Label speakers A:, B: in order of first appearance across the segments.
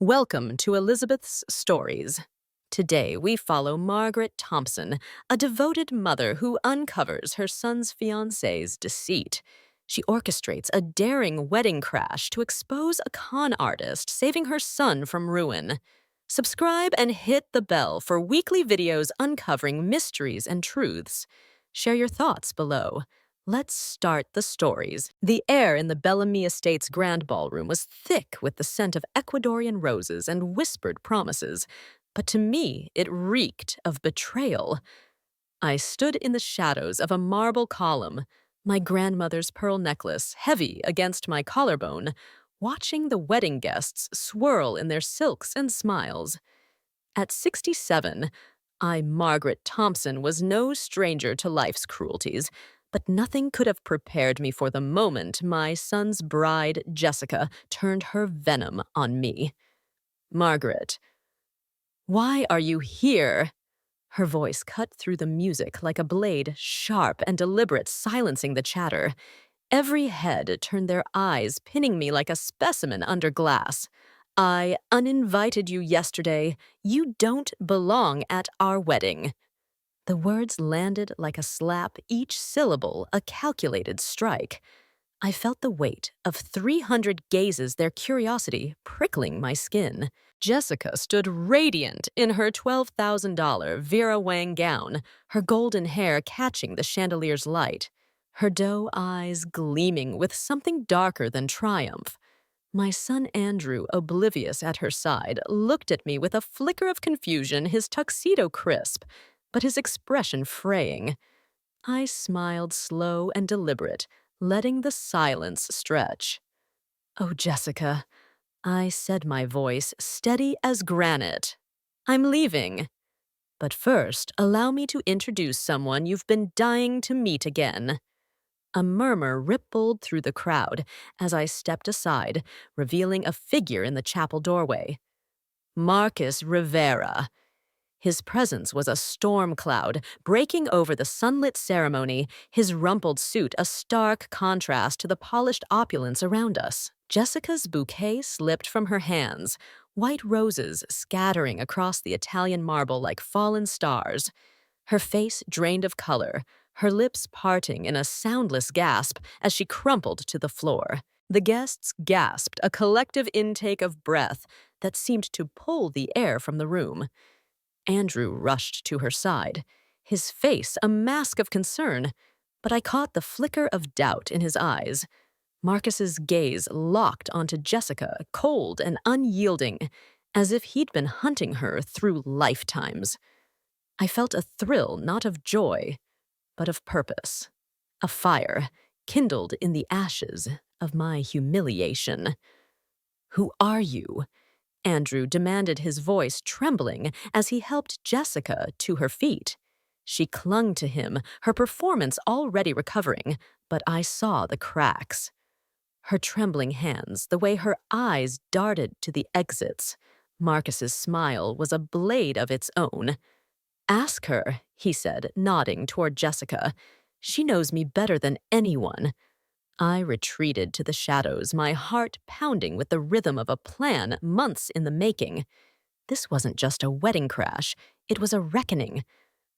A: Welcome to Elizabeth's Stories. Today we follow Margaret Thompson, a devoted mother who uncovers her son's fiancé's deceit. She orchestrates a daring wedding crash to expose a con artist, saving her son from ruin. Subscribe and hit the bell for weekly videos uncovering mysteries and truths. Share your thoughts below. Let's start the stories. The air in the Bellamy Estate's grand ballroom was thick with the scent of Ecuadorian roses and whispered promises, but to me it reeked of betrayal. I stood in the shadows of a marble column, my grandmother's pearl necklace heavy against my collarbone, watching the wedding guests swirl in their silks and smiles. At 67, Margaret Thompson, was no stranger to life's cruelties, but nothing could have prepared me for the moment my son's bride, Jessica, turned her venom on me. Margaret, why are you here? Her voice cut through the music like a blade, sharp and deliberate, silencing the chatter. Every head turned their eyes, pinning me like a specimen under glass. I uninvited you yesterday. You don't belong at our wedding. The words landed like a slap, each syllable a calculated strike. I felt the weight of 300 gazes, their curiosity prickling my skin. Jessica stood radiant in her $12,000 Vera Wang gown, her golden hair catching the chandelier's light, her doe eyes gleaming with something darker than triumph. My son Andrew, oblivious at her side, looked at me with a flicker of confusion, his tuxedo crisp, but his expression fraying. I smiled, slow and deliberate, letting the silence stretch. "Oh, Jessica," I said, my voice steady as granite. "I'm leaving. But first, allow me to introduce someone you've been dying to meet again." A murmur rippled through the crowd as I stepped aside, revealing a figure in the chapel doorway. Marcus Rivera. His presence was a storm cloud, breaking over the sunlit ceremony, his rumpled suit a stark contrast to the polished opulence around us. Jessica's bouquet slipped from her hands, white roses scattering across the Italian marble like fallen stars. Her face drained of color, her lips parting in a soundless gasp as she crumpled to the floor. The guests gasped, a collective intake of breath that seemed to pull the air from the room. Andrew rushed to her side, his face a mask of concern, but I caught the flicker of doubt in his eyes. Marcus's gaze locked onto Jessica, cold and unyielding, as if he'd been hunting her through lifetimes. I felt a thrill not of joy, but of purpose, a fire kindled in the ashes of my humiliation. "Who are you?" Andrew demanded, his voice trembling as he helped Jessica to her feet. She clung to him, her performance already recovering, but I saw the cracks. Her trembling hands, the way her eyes darted to the exits. Marcus's smile was a blade of its own. "Ask her," he said, nodding toward Jessica. "She knows me better than anyone." I retreated to the shadows, my heart pounding with the rhythm of a plan months in the making. This wasn't just a wedding crash, it was a reckoning.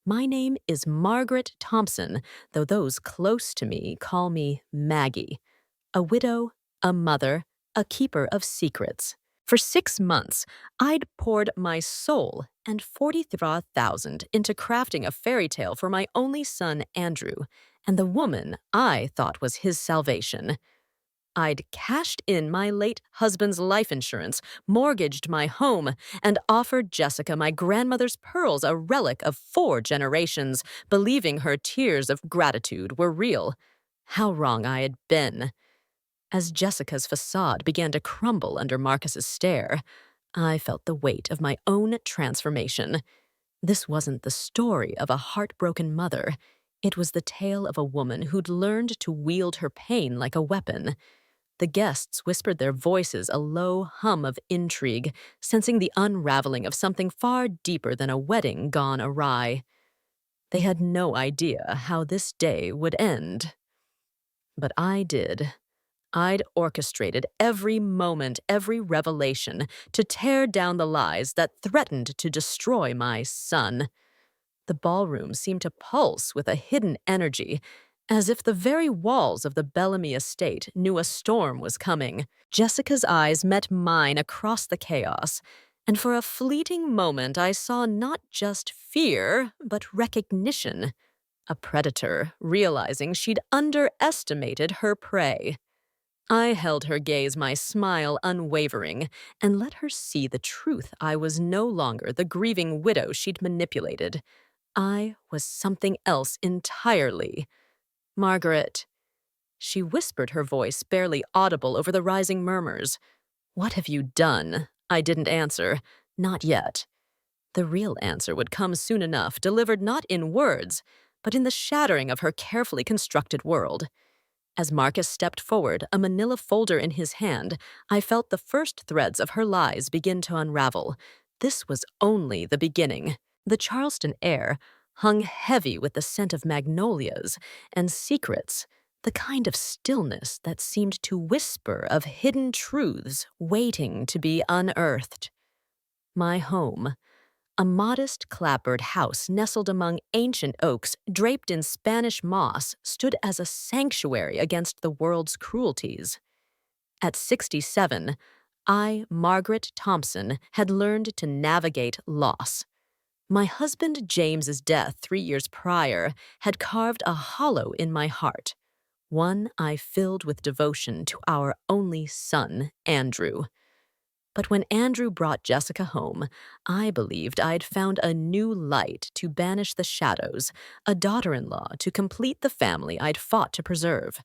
A: My name is Margaret Thompson, though those close to me call me Maggie. A widow, a mother, a keeper of secrets. For 6 months, I'd poured my soul and 43,000 into crafting a fairy tale for my only son, Andrew, and the woman I thought was his salvation. I'd cashed in my late husband's life insurance, mortgaged my home, and offered Jessica my grandmother's pearls, a relic of 4 generations, believing her tears of gratitude were real. How wrong I had been. As Jessica's facade began to crumble under Marcus's stare, I felt the weight of my own transformation. This wasn't the story of a heartbroken mother. It was the tale of a woman who'd learned to wield her pain like a weapon. The guests whispered their voices, a low hum of intrigue, sensing the unraveling of something far deeper than a wedding gone awry. They had no idea how this day would end. But I did. I'd orchestrated every moment, every revelation to tear down the lies that threatened to destroy my son. The ballroom seemed to pulse with a hidden energy, as if the very walls of the Bellamy estate knew a storm was coming. Jessica's eyes met mine across the chaos, and for a fleeting moment I saw not just fear, but recognition. A predator, realizing she'd underestimated her prey. I held her gaze, my smile unwavering, and let her see the truth. I was no longer the grieving widow she'd manipulated. I was something else entirely. Margaret. She whispered, her voice barely audible over the rising murmurs. What have you done? I didn't answer. Not yet. The real answer would come soon enough, delivered not in words, but in the shattering of her carefully constructed world. As Marcus stepped forward, a manila folder in his hand, I felt the first threads of her lies begin to unravel. This was only the beginning. The Charleston air hung heavy with the scent of magnolias and secrets, the kind of stillness that seemed to whisper of hidden truths waiting to be unearthed. My home, a modest clapboard house nestled among ancient oaks draped in Spanish moss, stood as a sanctuary against the world's cruelties. At 67, I, Margaret Thompson, had learned to navigate loss. My husband James's death 3 years prior had carved a hollow in my heart, one I filled with devotion to our only son, Andrew. But when Andrew brought Jessica home, I believed I'd found a new light to banish the shadows, a daughter-in-law to complete the family I'd fought to preserve.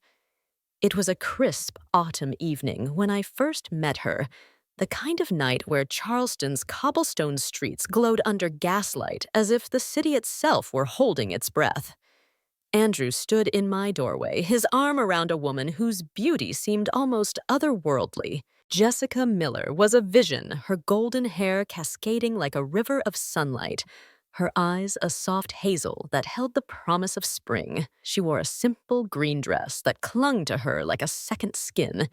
A: It was a crisp autumn evening when I first met her, the kind of night where Charleston's cobblestone streets glowed under gaslight as if the city itself were holding its breath. Andrew stood in my doorway, his arm around a woman whose beauty seemed almost otherworldly. Jessica Miller was a vision, her golden hair cascading like a river of sunlight, her eyes a soft hazel that held the promise of spring. She wore a simple green dress that clung to her like a second skin,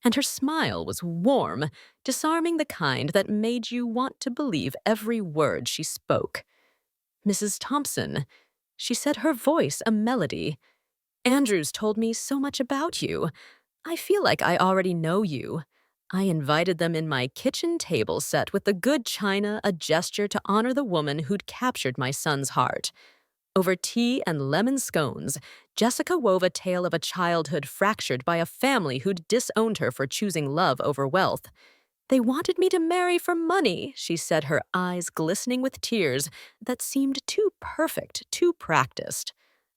A: and her smile was warm, disarming, the kind that made you want to believe every word she spoke. Mrs. Thompson, she said, her voice a melody. Andrew's told me so much about you. I feel like I already know you. I invited them in my kitchen table set with the good china, a gesture to honor the woman who'd captured my son's heart. Over tea and lemon scones, Jessica wove a tale of a childhood fractured by a family who'd disowned her for choosing love over wealth. They wanted me to marry for money, she said, her eyes glistening with tears that seemed too perfect, too practiced.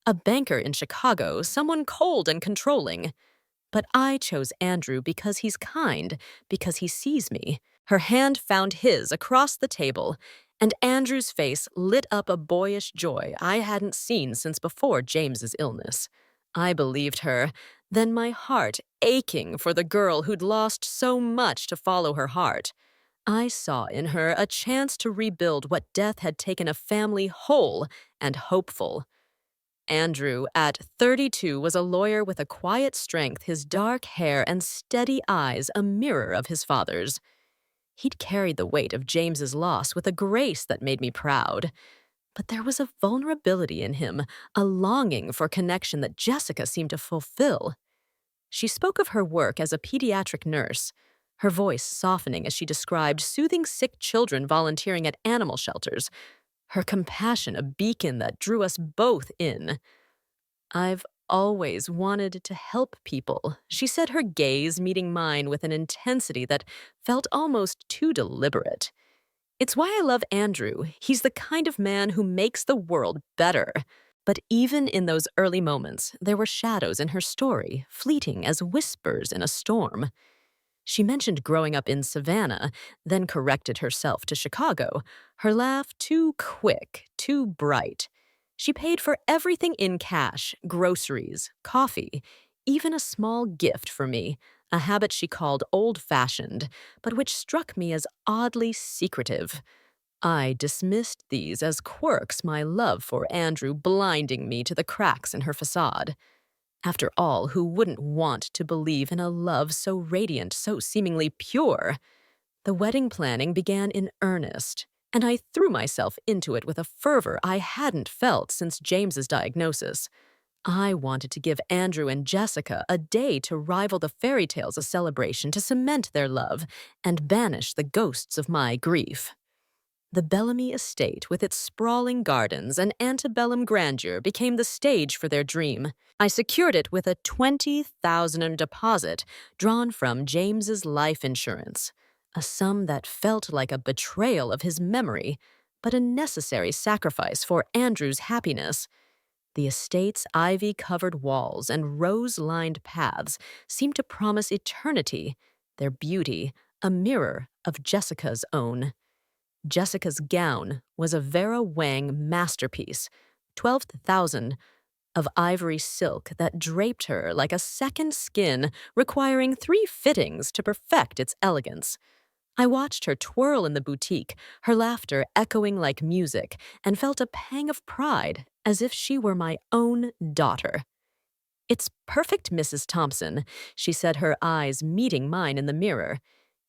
A: A banker in Chicago, someone cold and controlling. But I chose Andrew because he's kind, because he sees me. Her hand found his across the table, and Andrew's face lit up a boyish joy I hadn't seen since before James's illness. I believed her, then my heart aching for the girl who'd lost so much to follow her heart. I saw in her a chance to rebuild what death had taken a family whole and hopeful. Andrew, at 32, was a lawyer with a quiet strength, his dark hair and steady eyes a mirror of his father's. He'd carried the weight of James's loss with a grace that made me proud. But there was a vulnerability in him, a longing for connection that Jessica seemed to fulfill. She spoke of her work as a pediatric nurse, her voice softening as she described soothing sick children volunteering at animal shelters, her compassion a beacon that drew us both in. I've always wanted to help people, she said, her gaze meeting mine with an intensity that felt almost too deliberate. It's why I love Andrew. He's the kind of man who makes the world better. But even in those early moments, there were shadows in her story, fleeting as whispers in a storm. She mentioned growing up in Savannah, then corrected herself to Chicago, her laugh too quick, too bright. She paid for everything in cash, groceries, coffee, even a small gift for me, a habit she called old-fashioned, but which struck me as oddly secretive. I dismissed these as quirks, my love for Andrew blinding me to the cracks in her facade. After all, who wouldn't want to believe in a love so radiant, so seemingly pure? The wedding planning began in earnest, and I threw myself into it with a fervor I hadn't felt since James's diagnosis. I wanted to give Andrew and Jessica a day to rival the fairy tales of celebration, to cement their love and banish the ghosts of my grief. The Bellamy estate, with its sprawling gardens and antebellum grandeur, became the stage for their dream. I secured it with a $20,000 deposit drawn from James's life insurance, a sum that felt like a betrayal of his memory, but a necessary sacrifice for Andrew's happiness. The estate's ivy-covered walls and rose-lined paths seemed to promise eternity, their beauty a mirror of Jessica's own. Jessica's gown was a Vera Wang masterpiece, 12,000 of ivory silk that draped her like a second skin, requiring 3 fittings to perfect its elegance. I watched her twirl in the boutique, her laughter echoing like music, and felt a pang of pride, as if she were my own daughter. "It's perfect, Mrs. Thompson," she said, her eyes meeting mine in the mirror.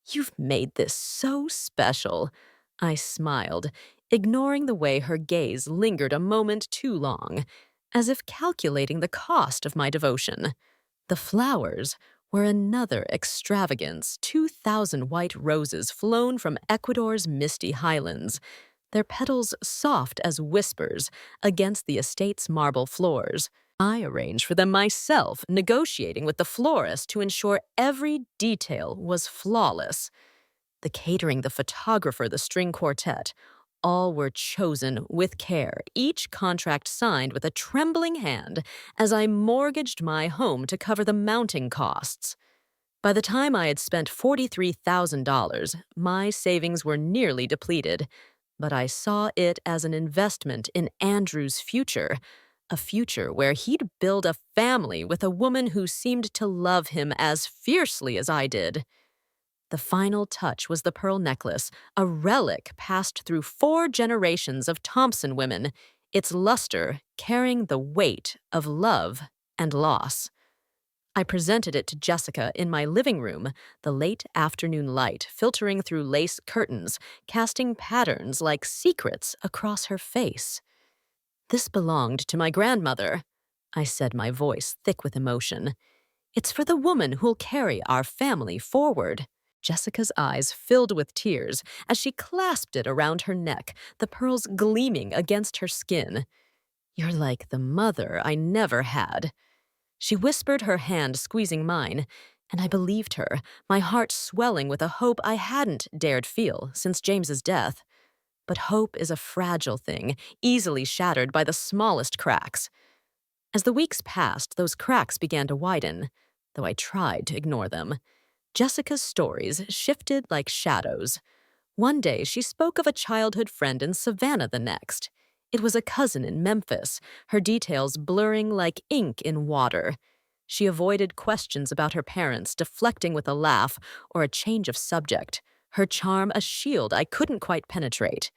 A: "You've made this so special." I smiled, ignoring the way her gaze lingered a moment too long, as if calculating the cost of my devotion. The flowers were another extravagance, 2,000 white roses flown from Ecuador's misty highlands, their petals soft as whispers against the estate's marble floors. I arranged for them myself, negotiating with the florist to ensure every detail was flawless. The catering, the photographer, the string quartet, all were chosen with care, each contract signed with a trembling hand as I mortgaged my home to cover the mounting costs. By the time I had spent $43,000, my savings were nearly depleted, but I saw it as an investment in Andrew's future, a future where he'd build a family with a woman who seemed to love him as fiercely as I did. The final touch was the pearl necklace, a relic passed through 4 generations of Thompson women, its luster carrying the weight of love and loss. I presented it to Jessica in my living room, the late afternoon light filtering through lace curtains, casting patterns like secrets across her face. "This belonged to my grandmother," I said, my voice thick with emotion. "It's for the woman who'll carry our family forward." Jessica's eyes filled with tears as she clasped it around her neck, the pearls gleaming against her skin. "You're like the mother I never had." She whispered, her hand squeezing mine, and I believed her, my heart swelling with a hope I hadn't dared feel since James's death. But hope is a fragile thing, easily shattered by the smallest cracks. As the weeks passed, those cracks began to widen, though I tried to ignore them. Jessica's stories shifted like shadows. One day, she spoke of a childhood friend in Savannah the next. It was a cousin in Memphis, her details blurring like ink in water. She avoided questions about her parents, deflecting with a laugh or a change of subject, her charm a shield I couldn't quite penetrate.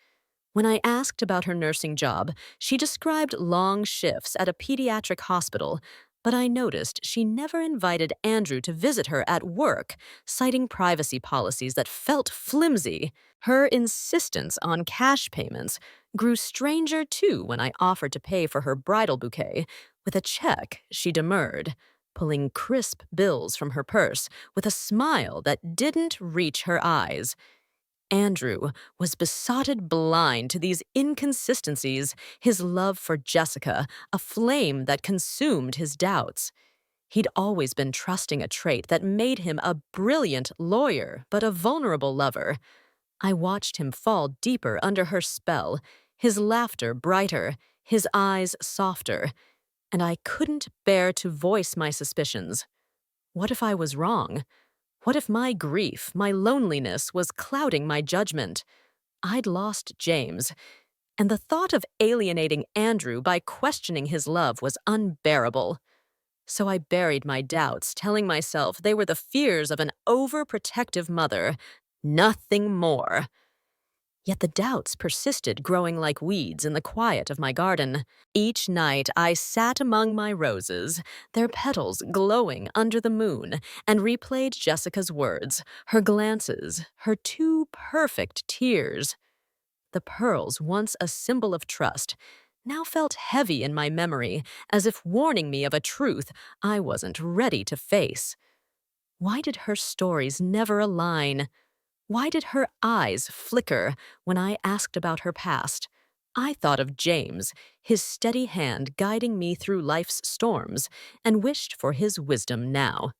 A: When I asked about her nursing job, she described long shifts at a pediatric hospital, but I noticed she never invited Andrew to visit her at work, citing privacy policies that felt flimsy. Her insistence on cash payments grew stranger too when I offered to pay for her bridal bouquet. With a check, she demurred, pulling crisp bills from her purse with a smile that didn't reach her eyes. Andrew was besotted blind to these inconsistencies, his love for Jessica, a flame that consumed his doubts. He'd always been trusting, a trait that made him a brilliant lawyer, but a vulnerable lover. I watched him fall deeper under her spell, his laughter brighter, his eyes softer, and I couldn't bear to voice my suspicions. What if I was wrong? What if my grief, my loneliness, was clouding my judgment? I'd lost James, and the thought of alienating Andrew by questioning his love was unbearable. So I buried my doubts, telling myself they were the fears of an overprotective mother, nothing more. Yet the doubts persisted, growing like weeds in the quiet of my garden. Each night I sat among my roses, their petals glowing under the moon, and replayed Jessica's words, her glances, her two perfect tears. The pearls, once a symbol of trust, now felt heavy in my memory, as if warning me of a truth I wasn't ready to face. Why did her stories never align? Why did her eyes flicker when I asked about her past? I thought of James, his steady hand guiding me through life's storms, and wished for his wisdom now.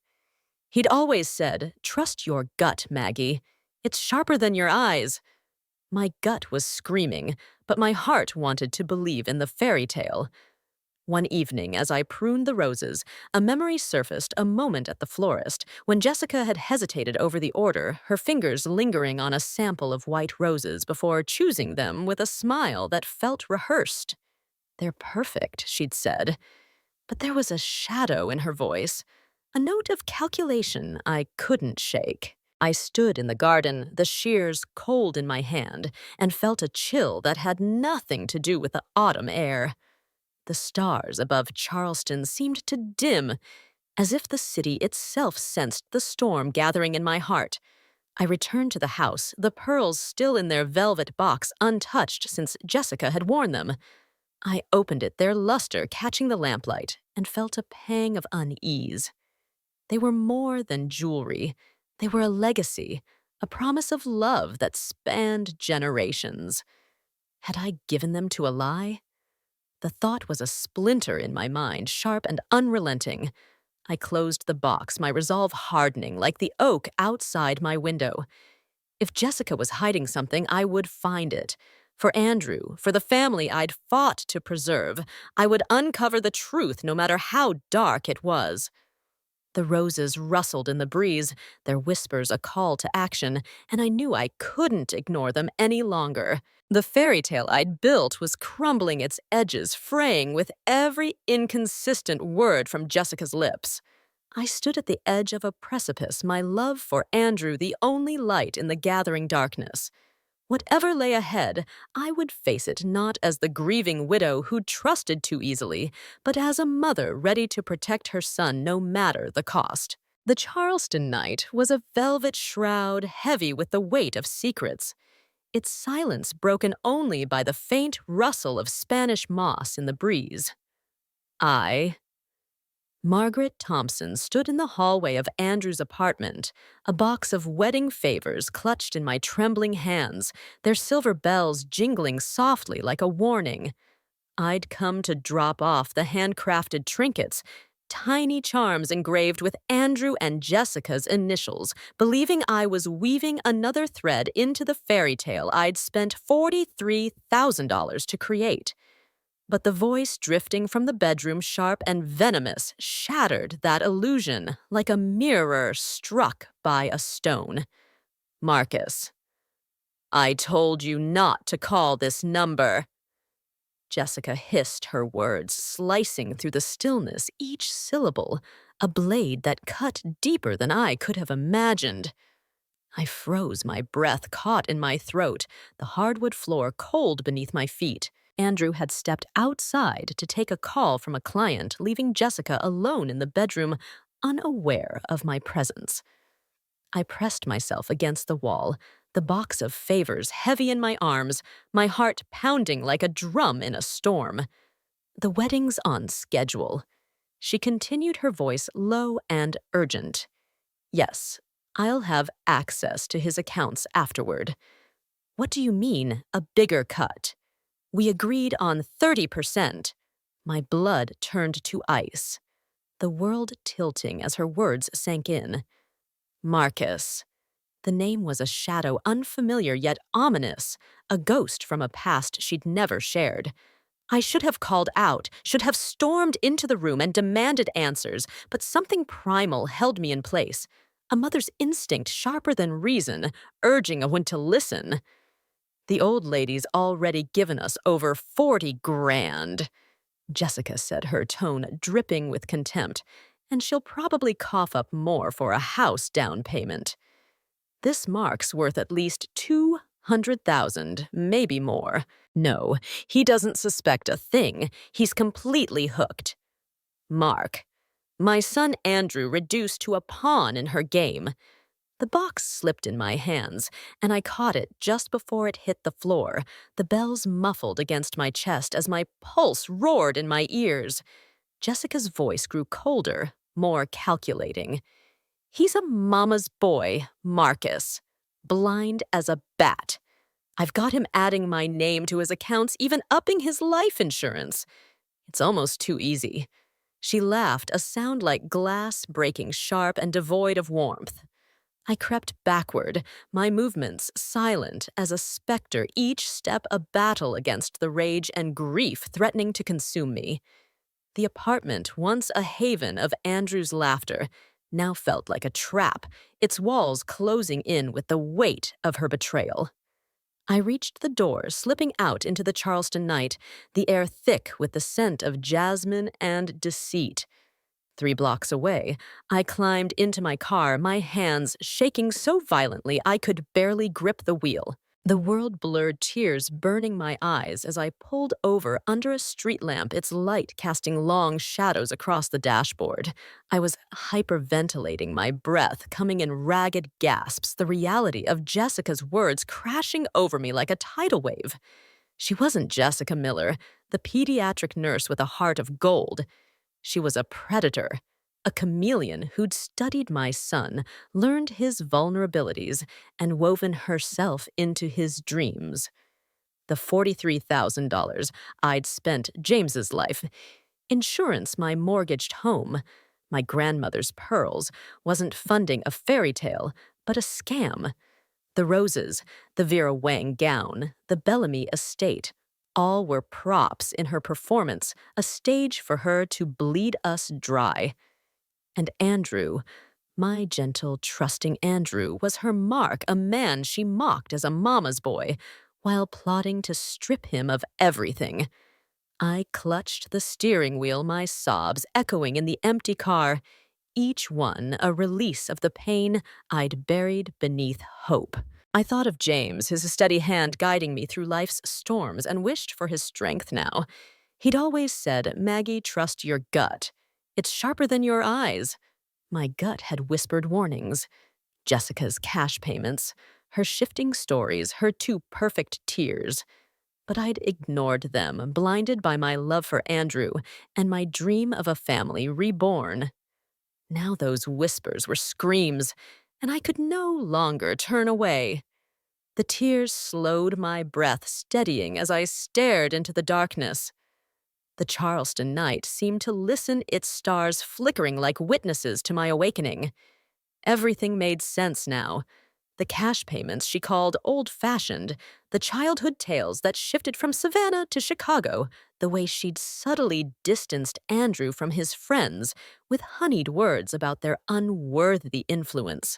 A: He'd always said, "Trust your gut, Maggie. It's sharper than your eyes." My gut was screaming, but my heart wanted to believe in the fairy tale. One evening, as I pruned the roses, a memory surfaced a moment at the florist when Jessica had hesitated over the order, her fingers lingering on a sample of white roses before choosing them with a smile that felt rehearsed. "They're perfect," she'd said, but there was a shadow in her voice, a note of calculation I couldn't shake. I stood in the garden, the shears cold in my hand, and felt a chill that had nothing to do with the autumn air. The stars above Charleston seemed to dim, as if the city itself sensed the storm gathering in my heart. I returned to the house, the pearls still in their velvet box, untouched since Jessica had worn them. I opened it, their luster catching the lamplight, and felt a pang of unease. They were more than jewelry. They were a legacy, a promise of love that spanned generations. Had I given them to a lie? The thought was a splinter in my mind, sharp and unrelenting. I closed the box, my resolve hardening like the oak outside my window. If Jessica was hiding something, I would find it. For Andrew, for the family I'd fought to preserve, I would uncover the truth no matter how dark it was. The roses rustled in the breeze, their whispers a call to action, and I knew I couldn't ignore them any longer. The fairy tale I'd built was crumbling its edges, fraying with every inconsistent word from Jessica's lips. I stood at the edge of a precipice, my love for Andrew the only light in the gathering darkness. Whatever lay ahead, I would face it not as the grieving widow who'd trusted too easily, but as a mother ready to protect her son no matter the cost. The Charleston night was a velvet shroud heavy with the weight of secrets, its silence broken only by the faint rustle of Spanish moss in the breeze. I, Margaret Thompson, stood in the hallway of Andrew's apartment, a box of wedding favors clutched in my trembling hands, their silver bells jingling softly like a warning. I'd come to drop off the handcrafted trinkets, tiny charms engraved with Andrew and Jessica's initials, believing I was weaving another thread into the fairy tale I'd spent $43,000 to create. But the voice drifting from the bedroom, sharp and venomous, shattered that illusion like a mirror struck by a stone. "Marcus, I told you not to call this number." Jessica hissed her words, slicing through the stillness, each syllable, a blade that cut deeper than I could have imagined. I froze, my breath caught in my throat, the hardwood floor cold beneath my feet. Andrew had stepped outside to take a call from a client, leaving Jessica alone in the bedroom, unaware of my presence. I pressed myself against the wall, the box of favors heavy in my arms, my heart pounding like a drum in a storm. "The wedding's on schedule." She continued, her voice low and urgent. "Yes, I'll have access to his accounts afterward." "What do you mean, a bigger cut?" "We agreed on 30%. My blood turned to ice, the world tilting as her words sank in. "Marcus." The name was a shadow unfamiliar yet ominous, a ghost from a past she'd never shared. I should have called out, should have stormed into the room and demanded answers, but something primal held me in place, a mother's instinct sharper than reason, urging a one to listen. "The old lady's already given us over 40 grand, Jessica said, her tone dripping with contempt, "and she'll probably cough up more for a house down payment. This mark's worth at least 100,000, maybe more. No, he doesn't suspect a thing. He's completely hooked. Mark. My son Andrew reduced to a pawn in her game. The box slipped in my hands, and I caught it just before it hit the floor, the bells muffled against my chest as my pulse roared in my ears. Jessica's voice grew colder, more calculating. He's a mama's boy, Marcus. Blind as a bat. I've got him adding my name to his accounts, even upping his life insurance. It's almost too easy. She laughed, a sound like glass breaking sharp and devoid of warmth. I crept backward, my movements silent as a specter, each step a battle against the rage and grief threatening to consume me. The apartment, once a haven of Andrew's laughter, now felt like a trap, its walls closing in with the weight of her betrayal. I reached the door, slipping out into the Charleston night, the air thick with the scent of jasmine and deceit. 3 blocks away, I climbed into my car, my hands shaking so violently I could barely grip the wheel. The world blurred, tears burning my eyes as I pulled over under a street lamp, its light casting long shadows across the dashboard. I was hyperventilating, my breath coming in ragged gasps, the reality of Jessica's words crashing over me like a tidal wave. She wasn't Jessica Miller, the pediatric nurse with a heart of gold. She was a predator, a chameleon who'd studied my son, learned his vulnerabilities, and woven herself into his dreams. The $43,000 I'd spent James's life, insurance my mortgaged home, my grandmother's pearls, wasn't funding a fairy tale, but a scam. The roses, the Vera Wang gown, the Bellamy estate, all were props in her performance, a stage for her to bleed us dry. And Andrew, my gentle, trusting Andrew, was her mark, a man she mocked as a mama's boy, while plotting to strip him of everything. I clutched the steering wheel, my sobs echoing in the empty car, each one a release of the pain I'd buried beneath hope. I thought of James, his steady hand guiding me through life's storms, and wished for his strength now. He'd always said, "Maggie, trust your gut. It's sharper than your eyes." My gut had whispered warnings. Jessica's cash payments, her shifting stories, her 2 perfect tears. But I'd ignored them, blinded by my love for Andrew and my dream of a family reborn. Now those whispers were screams, and I could no longer turn away. The tears slowed my breath, steadying as I stared into the darkness. The Charleston night seemed to listen, its stars flickering like witnesses to my awakening. Everything made sense now. The cash payments she called old-fashioned, the childhood tales that shifted from Savannah to Chicago, the way she'd subtly distanced Andrew from his friends with honeyed words about their unworthy influence.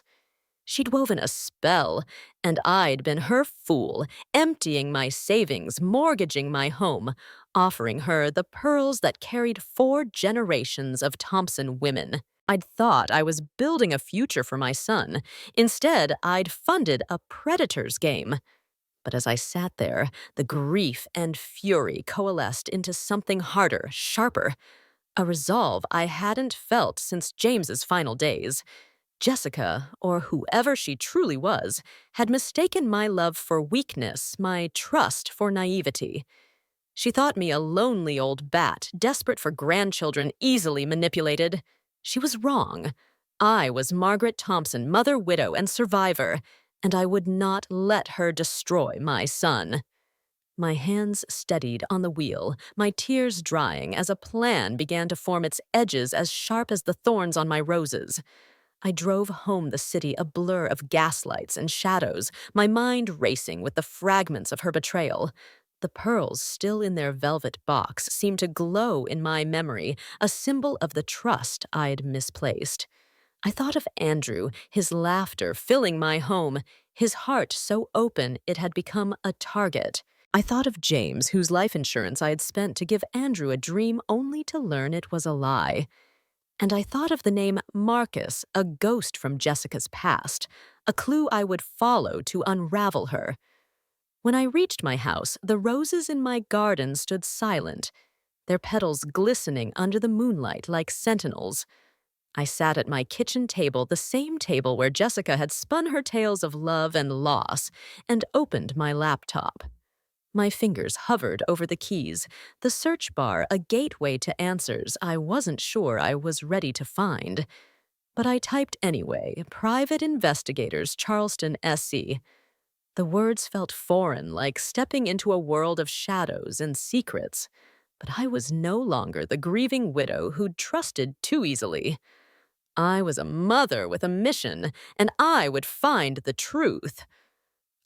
A: She'd woven a spell, and I'd been her fool, emptying my savings, mortgaging my home, offering her the pearls that carried 4 generations of Thompson women. I'd thought I was building a future for my son. Instead, I'd funded a predator's game. But as I sat there, the grief and fury coalesced into something harder, sharper, a resolve I hadn't felt since James's final days. Jessica, or whoever she truly was, had mistaken my love for weakness, my trust for naivety. She thought me a lonely old bat, desperate for grandchildren, easily manipulated. She was wrong. I was Margaret Thompson, mother, widow, and survivor, and I would not let her destroy my son. My hands steadied on the wheel, my tears drying as a plan began to form its edges as sharp as the thorns on my roses. I drove home the city a blur of gaslights and shadows, my mind racing with the fragments of her betrayal. The pearls, still in their velvet box, seemed to glow in my memory, a symbol of the trust I'd misplaced. I thought of Andrew, his laughter filling my home, his heart so open it had become a target. I thought of James, whose life insurance I had spent to give Andrew a dream only to learn it was a lie. And I thought of the name Marcus, a ghost from Jessica's past, a clue I would follow to unravel her. When I reached my house, the roses in my garden stood silent, their petals glistening under the moonlight like sentinels. I sat at my kitchen table, the same table where Jessica had spun her tales of love and loss, and opened my laptop. My fingers hovered over the keys, the search bar a gateway to answers I wasn't sure I was ready to find. But I typed anyway, Private Investigators, Charleston, SC. The words felt foreign, like stepping into a world of shadows and secrets. But I was no longer the grieving widow who'd trusted too easily. I was a mother with a mission, and I would find the truth.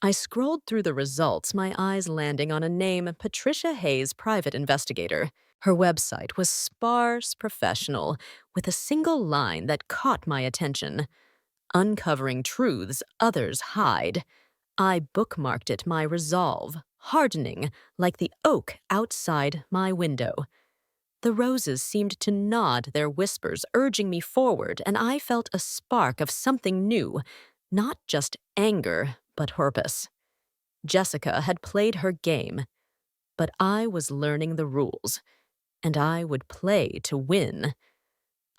A: I scrolled through the results, my eyes landing on a name, Patricia Hayes, private investigator. Her website was sparse, professional, with a single line that caught my attention. Uncovering truths others hide. I bookmarked it, my resolve, hardening like the oak outside my window. The roses seemed to nod their whispers, urging me forward, and I felt a spark of something new, not just anger, but purpose. Jessica had played her game, but I was learning the rules, and I would play to win.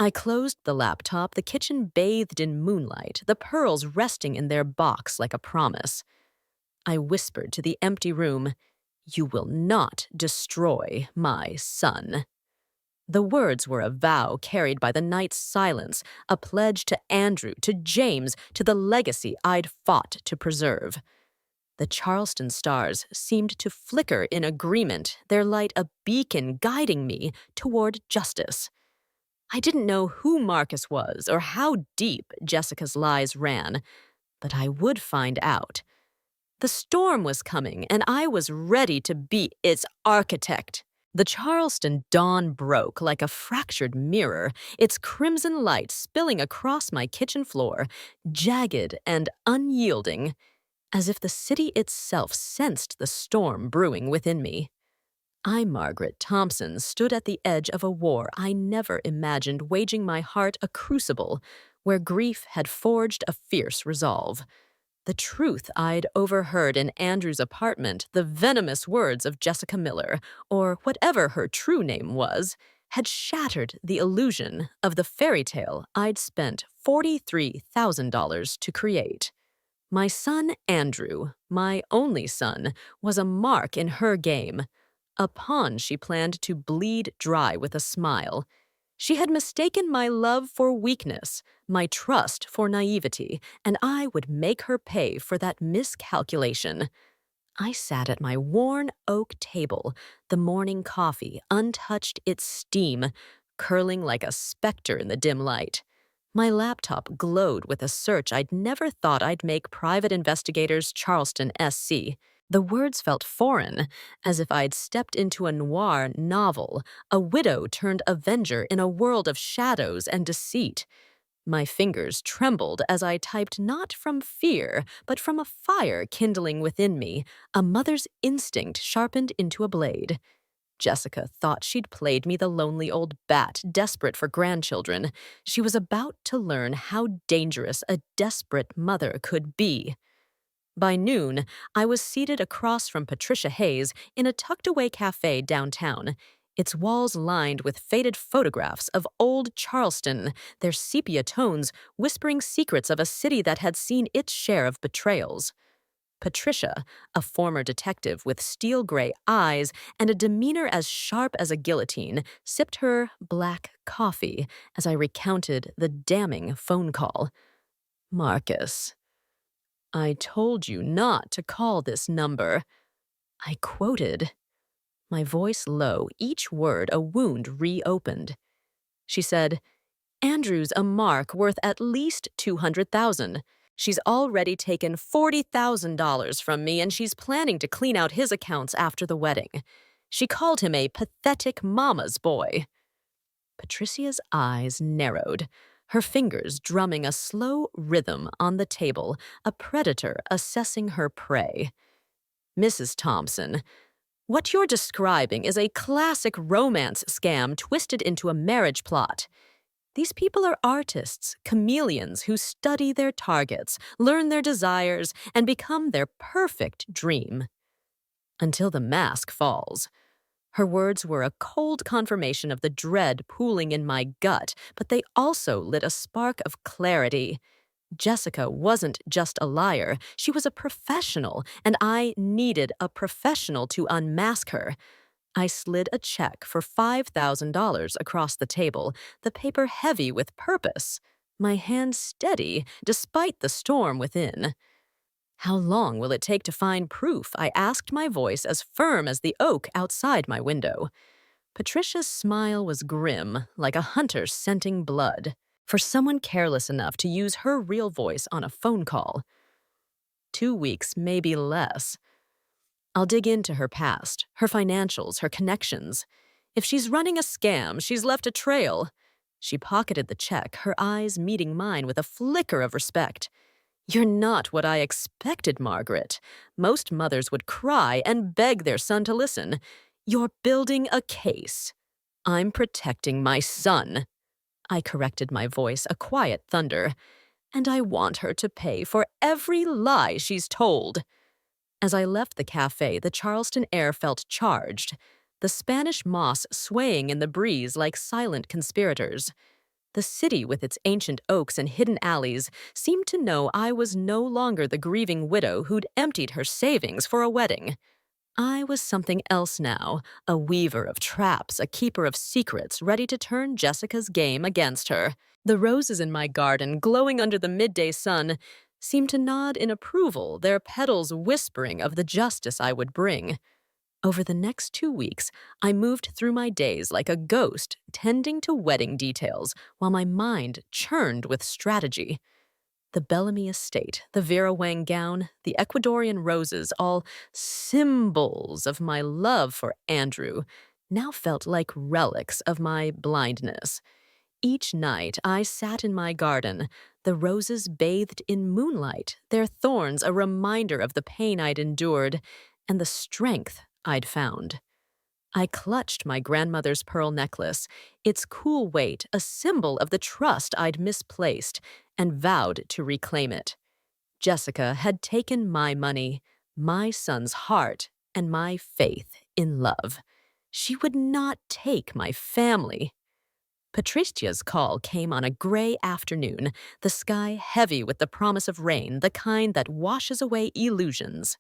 A: I closed the laptop, the kitchen bathed in moonlight, the pearls resting in their box like a promise. I whispered to the empty room, "You will not destroy my son." The words were a vow carried by the night's silence, a pledge to Andrew, to James, to the legacy I'd fought to preserve. The Charleston stars seemed to flicker in agreement, their light a beacon guiding me toward justice. I didn't know who Marcus was or how deep Jessica's lies ran, but I would find out. The storm was coming, and I was ready to be its architect. The Charleston dawn broke like a fractured mirror, its crimson light spilling across my kitchen floor, jagged and unyielding, as if the city itself sensed the storm brewing within me. I, Margaret Thompson, stood at the edge of a war I never imagined waging my heart a crucible where grief had forged a fierce resolve. The truth I'd overheard in Andrew's apartment, the venomous words of Jessica Miller, or whatever her true name was, had shattered the illusion of the fairy tale I'd spent $43,000 to create. My son Andrew, my only son, was a mark in her game, a pawn she planned to bleed dry with a smile. She had mistaken my love for weakness, my trust for naivety, and I would make her pay for that miscalculation. I sat at my worn oak table, the morning coffee untouched its steam, curling like a specter in the dim light. My laptop glowed with a search I'd never thought I'd make Private Investigators Charleston, SC. The words felt foreign, as if I'd stepped into a noir novel, a widow turned avenger in a world of shadows and deceit. My fingers trembled as I typed not from fear, but from a fire kindling within me, a mother's instinct sharpened into a blade. Jessica thought she'd played me the lonely old bat, desperate for grandchildren. She was about to learn how dangerous a desperate mother could be. By noon, I was seated across from Patricia Hayes in a tucked-away cafe downtown, its walls lined with faded photographs of old Charleston, their sepia tones whispering secrets of a city that had seen its share of betrayals. Patricia, a former detective with steel-gray eyes and a demeanor as sharp as a guillotine, sipped her black coffee as I recounted the damning phone call. "Marcus, I told you not to call this number," I quoted, my voice low, each word a wound reopened. She said, "Andrew's a mark worth at least $200,000. She's already taken $40,000 from me, and she's planning to clean out his accounts after the wedding. She called him a pathetic mama's boy." Patricia's eyes narrowed, her fingers drumming a slow rhythm on the table, a predator assessing her prey. "Mrs. Thompson, what you're describing is a classic romance scam twisted into a marriage plot. These people are artists, chameleons who study their targets, learn their desires, and become their perfect dream. until the mask falls. Her words were a cold confirmation of the dread pooling in my gut, but they also lit a spark of clarity. Jessica wasn't just a liar, she was a professional, and I needed a professional to unmask her. I slid a check for $5,000 across the table, the paper heavy with purpose, my hand steady despite the storm within. How long will it take to find proof? I asked, my voice as firm as the oak outside my window. Patricia's smile was grim, like a hunter scenting blood. For someone careless enough to use her real voice on a phone call. 2 weeks, maybe less. I'll dig into her past, her financials, her connections. If she's running a scam, she's left a trail. She pocketed the check, her eyes meeting mine with a flicker of respect. You're not what I expected, Margaret. Most mothers would cry and beg their son to listen. You're building a case. I'm protecting my son. I corrected my voice, a quiet thunder. And I want her to pay for every lie she's told. As I left the cafe, the Charleston air felt charged, the Spanish moss swaying in the breeze like silent conspirators. The city, with its ancient oaks and hidden alleys, seemed to know I was no longer the grieving widow who'd emptied her savings for a wedding. I was something else now, a weaver of traps, a keeper of secrets, ready to turn Jessica's game against her. The roses in my garden, glowing under the midday sun, seemed to nod in approval, their petals whispering of the justice I would bring. Over the next 2 weeks, I moved through my days like a ghost, tending to wedding details, while my mind churned with strategy. The Bellamy estate, the Vera Wang gown, the Ecuadorian roses, all symbols of my love for Andrew, now felt like relics of my blindness. Each night I sat in my garden, the roses bathed in moonlight, their thorns a reminder of the pain I'd endured and the strength I'd found. I clutched my grandmother's pearl necklace, its cool weight a symbol of the trust I'd misplaced, and vowed to reclaim it. Jessica had taken my money, my son's heart, and my faith in love. She would not take my family. Patricia's call came on a gray afternoon, the sky heavy with the promise of rain, the kind that washes away illusions.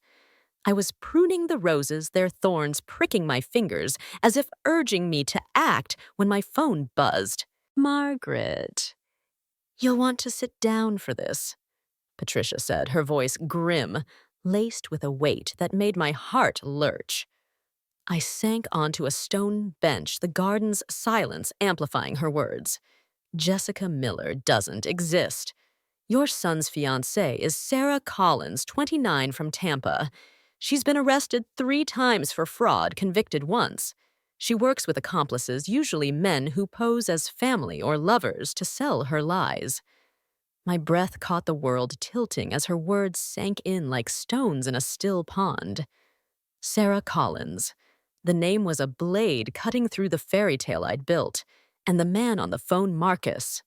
A: I was pruning the roses, their thorns pricking my fingers, as if urging me to act when my phone buzzed. Margaret, you'll want to sit down for this, Patricia said, her voice grim, laced with a weight that made my heart lurch. I sank onto a stone bench, the garden's silence amplifying her words. Jessica Miller doesn't exist. Your son's fiancée is Sarah Collins, 29, from Tampa. She's been arrested 3 times for fraud, convicted once. She works with accomplices, usually men who pose as family or lovers, to sell her lies. My breath caught the world tilting as her words sank in like stones in a still pond. Sarah Collins. The name was a blade cutting through the fairy tale I'd built, and the man on the phone, Marcus.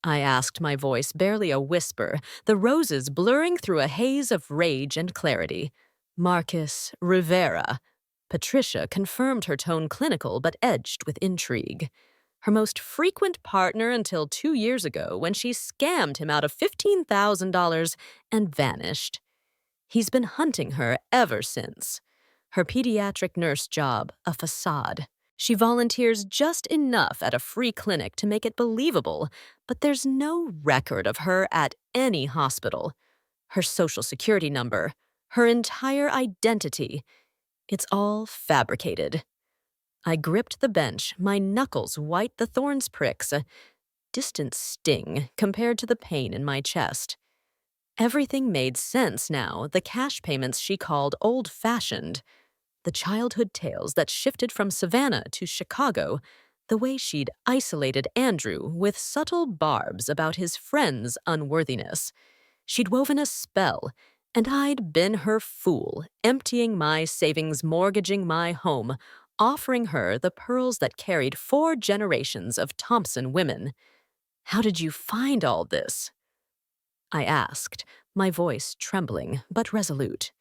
A: I asked, my voice barely a whisper, the roses blurring through a haze of rage and clarity. Marcus Rivera. Patricia confirmed her tone clinical but edged with intrigue. Her most frequent partner until 2 years ago when she scammed him out of $15,000 and vanished. He's been hunting her ever since. Her pediatric nurse job, a facade. She volunteers just enough at a free clinic to make it believable, but there's no record of her at any hospital. Her social security number, her entire identity, it's all fabricated. I gripped the bench, my knuckles white the thorns pricks, a distant sting compared to the pain in my chest. Everything made sense now, the cash payments she called old-fashioned. The childhood tales that shifted from Savannah to Chicago, the way she'd isolated Andrew with subtle barbs about his friend's unworthiness. She'd woven a spell, and I'd been her fool, emptying my savings, mortgaging my home, offering her the pearls that carried 4 generations of Thompson women. How did you find all this? I asked, my voice trembling but resolute.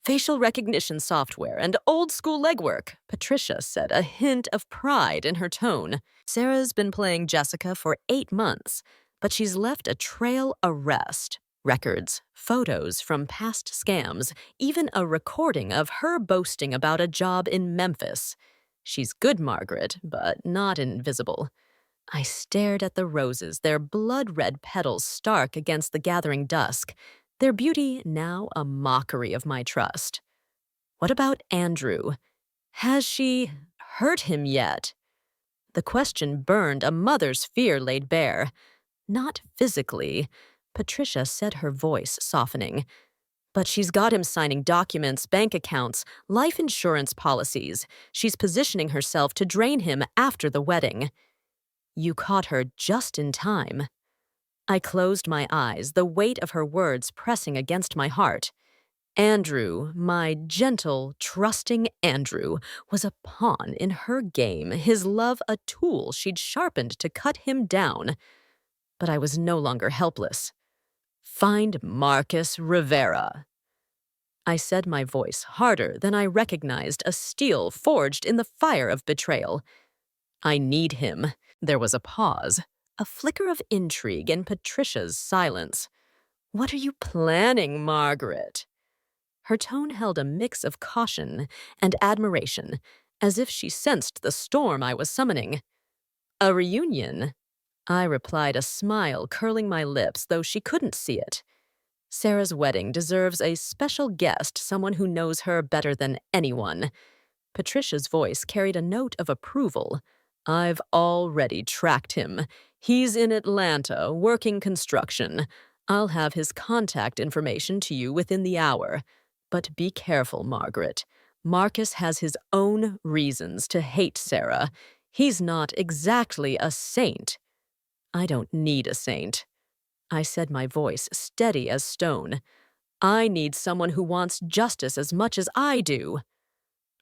A: Facial recognition software and old-school legwork, Patricia said, a hint of pride in her tone. Sarah's been playing Jessica for 8 months, but she's left a trail arrest. Records, photos from past scams, even a recording of her boasting about a job in Memphis. She's good, Margaret, but not invisible. I stared at the roses, their blood-red petals stark against the gathering dusk, their beauty now a mockery of my trust. What about Andrew? Has she hurt him yet? The question burned, a mother's fear laid bare. Not physically, Patricia said, her voice softening. But she's got him signing documents, bank accounts, life insurance policies. She's positioning herself to drain him after the wedding. You caught her just in time. I closed my eyes, the weight of her words pressing against my heart. Andrew, my gentle, trusting Andrew, was a pawn in her game, his love a tool she'd sharpened to cut him down. But I was no longer helpless. Find Marcus Rivera. I said, my voice harder than I recognized, a steel forged in the fire of betrayal. I need him. There was a pause, a flicker of intrigue in Patricia's silence. What are you planning, Margaret? Her tone held a mix of caution and admiration, as if she sensed the storm I was summoning. A reunion? I replied, a smile curling my lips, though she couldn't see it. Sarah's wedding deserves a special guest, someone who knows her better than anyone. Patricia's voice carried a note of approval. I've already tracked him. He's in Atlanta, working construction. I'll have his contact information to you within the hour. But be careful, Margaret. Marcus has his own reasons to hate Sarah. He's not exactly a saint. I don't need a saint. I said, my voice steady as stone. I need someone who wants justice as much as I do.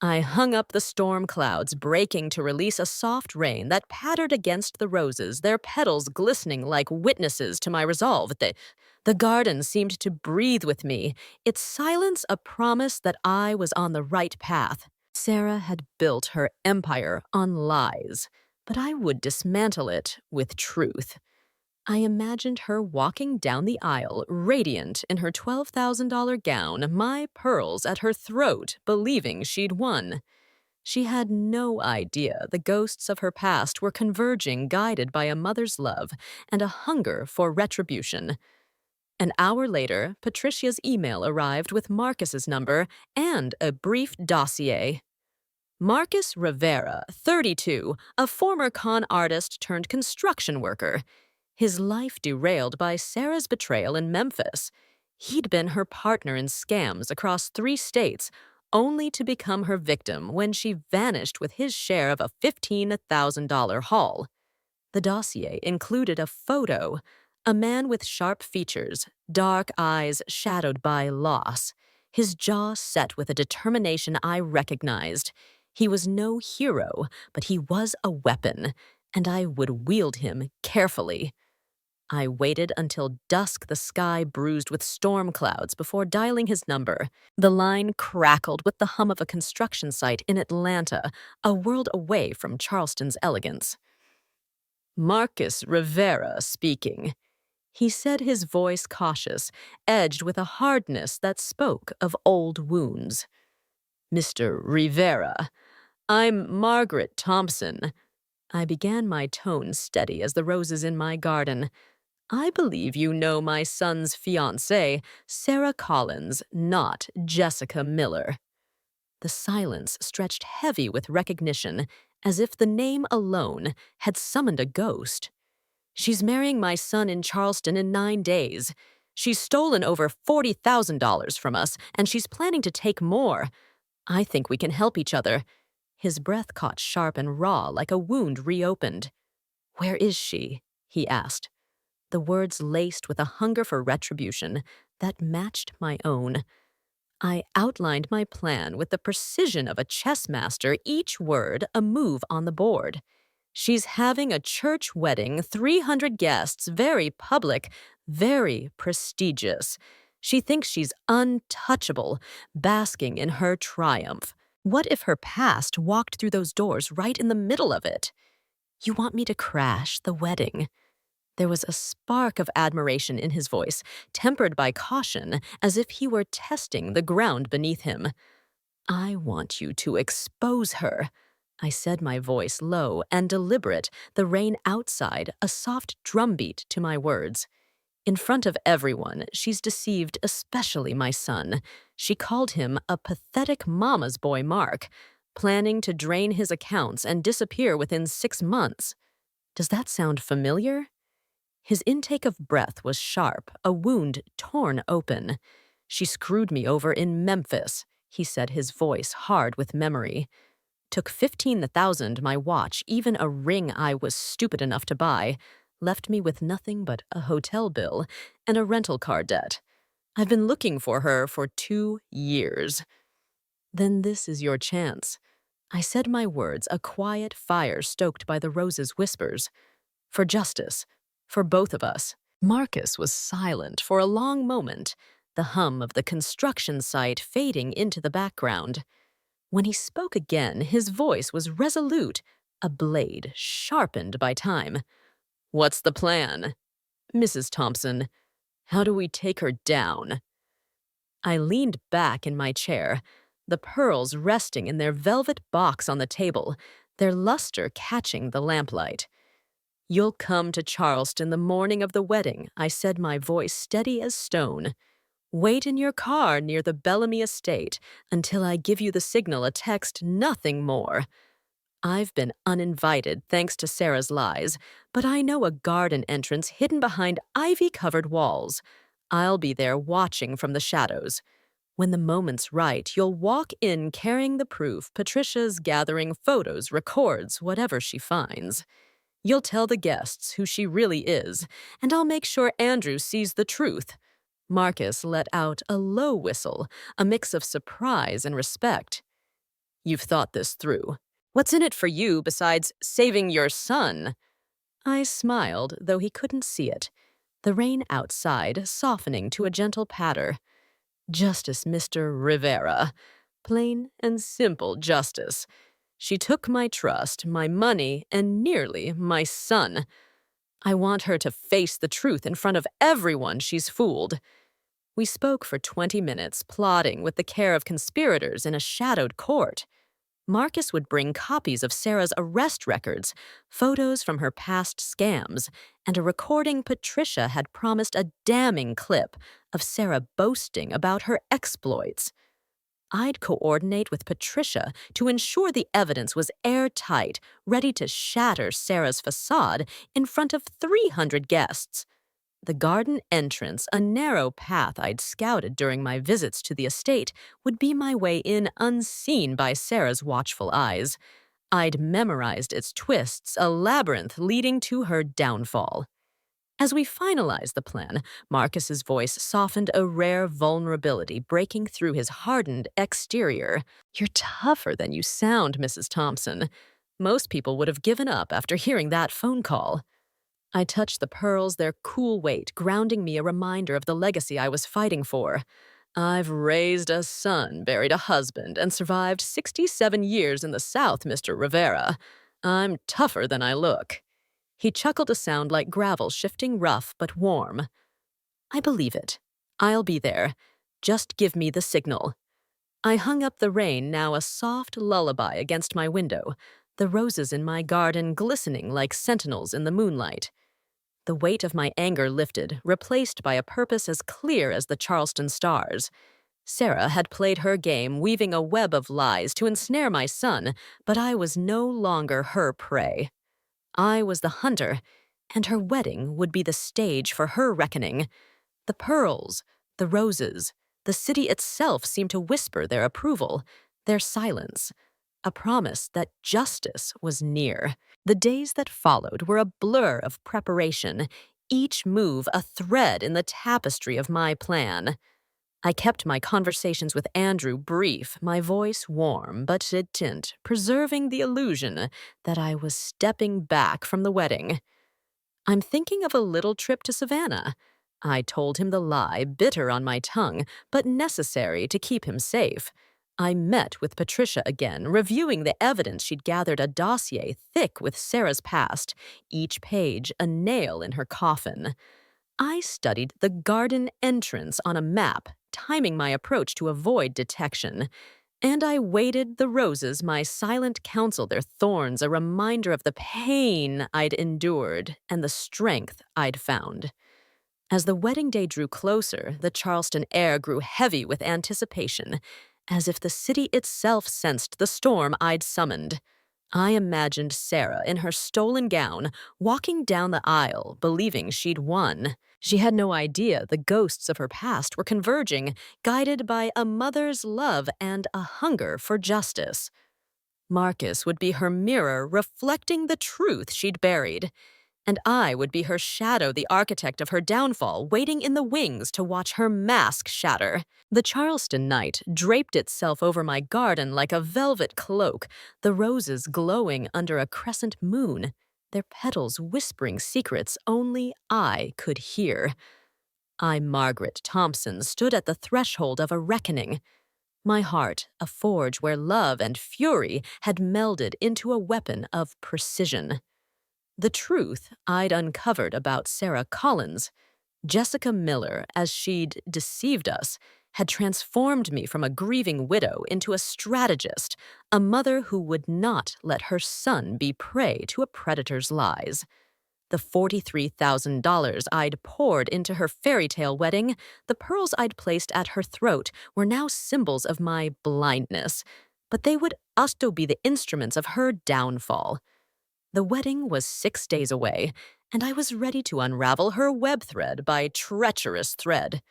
A: I hung up the storm clouds, breaking to release a soft rain that pattered against the roses, their petals glistening like witnesses to my resolve. The garden seemed to breathe with me, its silence a promise that I was on the right path. Sarah had built her empire on lies, but I would dismantle it with truth. I imagined her walking down the aisle, radiant in her $12,000 gown, my pearls at her throat, believing she'd won. She had no idea the ghosts of her past were converging, guided by a mother's love and a hunger for retribution. An hour later, Patricia's email arrived with Marcus's number and a brief dossier. Marcus Rivera, 32, a former con artist turned construction worker. His life derailed by Sarah's betrayal in Memphis. He'd been her partner in scams across 3 states, only to become her victim when she vanished with his share of a $15,000 haul. The dossier included a photo, a man with sharp features, dark eyes shadowed by loss, his jaw set with a determination I recognized. He was no hero, but he was a weapon, and I would wield him carefully. I waited until dusk, the sky bruised with storm clouds, before dialing his number. The line crackled with the hum of a construction site in Atlanta, a world away from Charleston's elegance. Marcus Rivera speaking. He said, his voice cautious, edged with a hardness that spoke of old wounds. Mr. Rivera, I'm Margaret Thompson. I began, my tone steady as the roses in my garden. I believe you know my son's fiancée, Sarah Collins, not Jessica Miller. The silence stretched heavy with recognition, as if the name alone had summoned a ghost. She's marrying my son in Charleston in 9 days. She's stolen over $40,000 from us, and she's planning to take more. I think we can help each other. His breath caught sharp and raw, like a wound reopened. Where is she? He asked. The words laced with a hunger for retribution that matched my own. I outlined my plan with the precision of a chess master, each word a move on the board. She's having a church wedding, 300 guests, very public, very prestigious. She thinks she's untouchable, basking in her triumph. What if her past walked through those doors right in the middle of it? You want me to crash the wedding? There was a spark of admiration in his voice, tempered by caution, as if he were testing the ground beneath him. I want you to expose her. I said, my voice low and deliberate, the rain outside, a soft drumbeat to my words. In front of everyone, she's deceived especially my son. She called him a pathetic mama's boy, Mark, planning to drain his accounts and disappear within 6 months. Does that sound familiar? His intake of breath was sharp, a wound torn open. She screwed me over in Memphis, he said, his voice hard with memory. Took 15,000, my watch, even a ring I was stupid enough to buy, left me with nothing but a hotel bill and a rental car debt. I've been looking for her for 2 years. Then this is your chance. I said my words, a quiet fire stoked by the rose's whispers. For justice. For both of us. Marcus was silent for a long moment, the hum of the construction site fading into the background. When he spoke again, his voice was resolute, a blade sharpened by time. What's the plan? Mrs. Thompson, how do we take her down? I leaned back in my chair, the pearls resting in their velvet box on the table, their luster catching the lamplight. You'll come to Charleston the morning of the wedding, I said, my voice steady as stone. Wait in your car near the Bellamy estate until I give you the signal, a text, nothing more. I've been uninvited thanks to Sarah's lies, but I know a garden entrance hidden behind ivy-covered walls. I'll be there watching from the shadows. When the moment's right, you'll walk in carrying the proof. Patricia's gathering photos, records, whatever she finds. You'll tell the guests who she really is, and I'll make sure Andrew sees the truth. Marcus let out a low whistle, a mix of surprise and respect. You've thought this through. What's in it for you besides saving your son? I smiled, though he couldn't see it. The rain outside softening to a gentle patter. Justice, Mr. Rivera. Plain and simple justice. She took my trust, my money, and nearly my son. I want her to face the truth in front of everyone she's fooled. We spoke for 20 minutes, plotting with the care of conspirators in a shadowed court. Marcus would bring copies of Sarah's arrest records, photos from her past scams, and a recording Patricia had promised, a damning clip of Sarah boasting about her exploits. I'd coordinate with Patricia to ensure the evidence was airtight, ready to shatter Sarah's facade in front of 300 guests. The garden entrance, a narrow path I'd scouted during my visits to the estate, would be my way in unseen by Sarah's watchful eyes. I'd memorized its twists, a labyrinth leading to her downfall. As we finalized the plan, Marcus's voice softened, a rare vulnerability breaking through his hardened exterior. You're tougher than you sound, Mrs. Thompson. Most people would have given up after hearing that phone call. I touched the pearls, their cool weight grounding me, a reminder of the legacy I was fighting for. I've raised a son, buried a husband, and survived 67 years in the South, Mr. Rivera. I'm tougher than I look. He chuckled, a sound like gravel shifting, rough but warm. I believe it. I'll be there. Just give me the signal. I hung up the rain, now a soft lullaby against my window, the roses in my garden glistening like sentinels in the moonlight. The weight of my anger lifted, replaced by a purpose as clear as the Charleston stars. Sarah had played her game, weaving a web of lies to ensnare my son, but I was no longer her prey. I was the hunter, and her wedding would be the stage for her reckoning. The pearls, the roses, the city itself seemed to whisper their approval, their silence, a promise that justice was near. The days that followed were a blur of preparation, each move a thread in the tapestry of my plan. I kept my conversations with Andrew brief, my voice warm but distant, preserving the illusion that I was stepping back from the wedding. I'm thinking of a little trip to Savannah. I told him the lie, bitter on my tongue, but necessary to keep him safe. I met with Patricia again, reviewing the evidence she'd gathered, a dossier thick with Sarah's past, each page a nail in her coffin. I studied the garden entrance on a map, timing my approach to avoid detection. And I weighted the roses, my silent counsel, their thorns, a reminder of the pain I'd endured and the strength I'd found. As the wedding day drew closer, the Charleston air grew heavy with anticipation, as if the city itself sensed the storm I'd summoned. I imagined Sarah in her stolen gown, walking down the aisle, believing she'd won. She had no idea the ghosts of her past were converging, guided by a mother's love and a hunger for justice. Marcus would be her mirror, reflecting the truth she'd buried. And I would be her shadow, the architect of her downfall, waiting in the wings to watch her mask shatter. The Charleston night draped itself over my garden like a velvet cloak, the roses glowing under a crescent moon, their petals whispering secrets only I could hear. I, Margaret Thompson, stood at the threshold of a reckoning. My heart, a forge where love and fury had melded into a weapon of precision. The truth I'd uncovered about Sarah Collins, Jessica Miller, as she'd deceived us, had transformed me from a grieving widow into a strategist, a mother who would not let her son be prey to a predator's lies. The $43,000 I'd poured into her fairy tale wedding, the pearls I'd placed at her throat, were now symbols of my blindness, but they would also be the instruments of her downfall. The wedding was 6 days away, and I was ready to unravel her web thread by treacherous thread.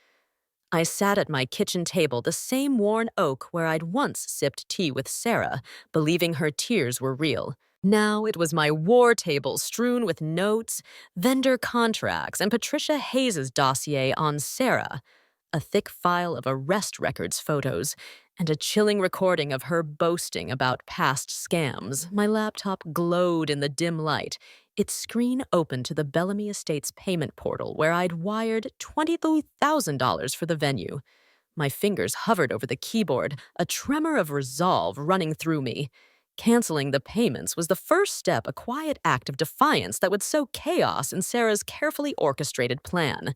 A: I sat at my kitchen table, the same worn oak where I'd once sipped tea with Sarah, believing her tears were real. Now it was my war table strewn with notes, vendor contracts, and Patricia Hayes's dossier on Sarah, a thick file of arrest records photos, and a chilling recording of her boasting about past scams. My laptop glowed in the dim light, its screen open to the Bellamy Estates payment portal where I'd wired $23,000 for the venue. My fingers hovered over the keyboard, a tremor of resolve running through me. Canceling the payments was the first step, a quiet act of defiance that would sow chaos in Sarah's carefully orchestrated plan.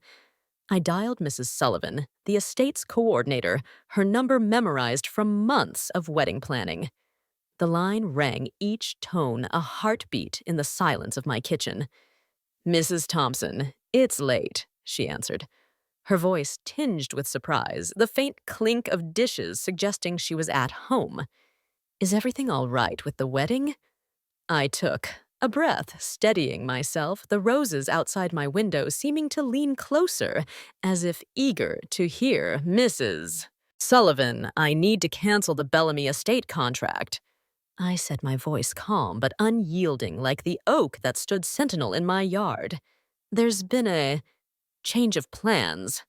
A: I dialed Mrs. Sullivan, the estate's coordinator, her number memorized from months of wedding planning. The line rang, each tone a heartbeat in the silence of my kitchen. "Mrs. Thompson, it's late," she answered. Her voice tinged with surprise, the faint clink of dishes suggesting she was at home. "Is everything all right with the wedding?" I took a breath, steadying myself, the roses outside my window seeming to lean closer, as if eager to hear. "Mrs. Sullivan, I need to cancel the Bellamy estate contract." I said, my voice calm but unyielding like the oak that stood sentinel in my yard. "There's been a change of plans.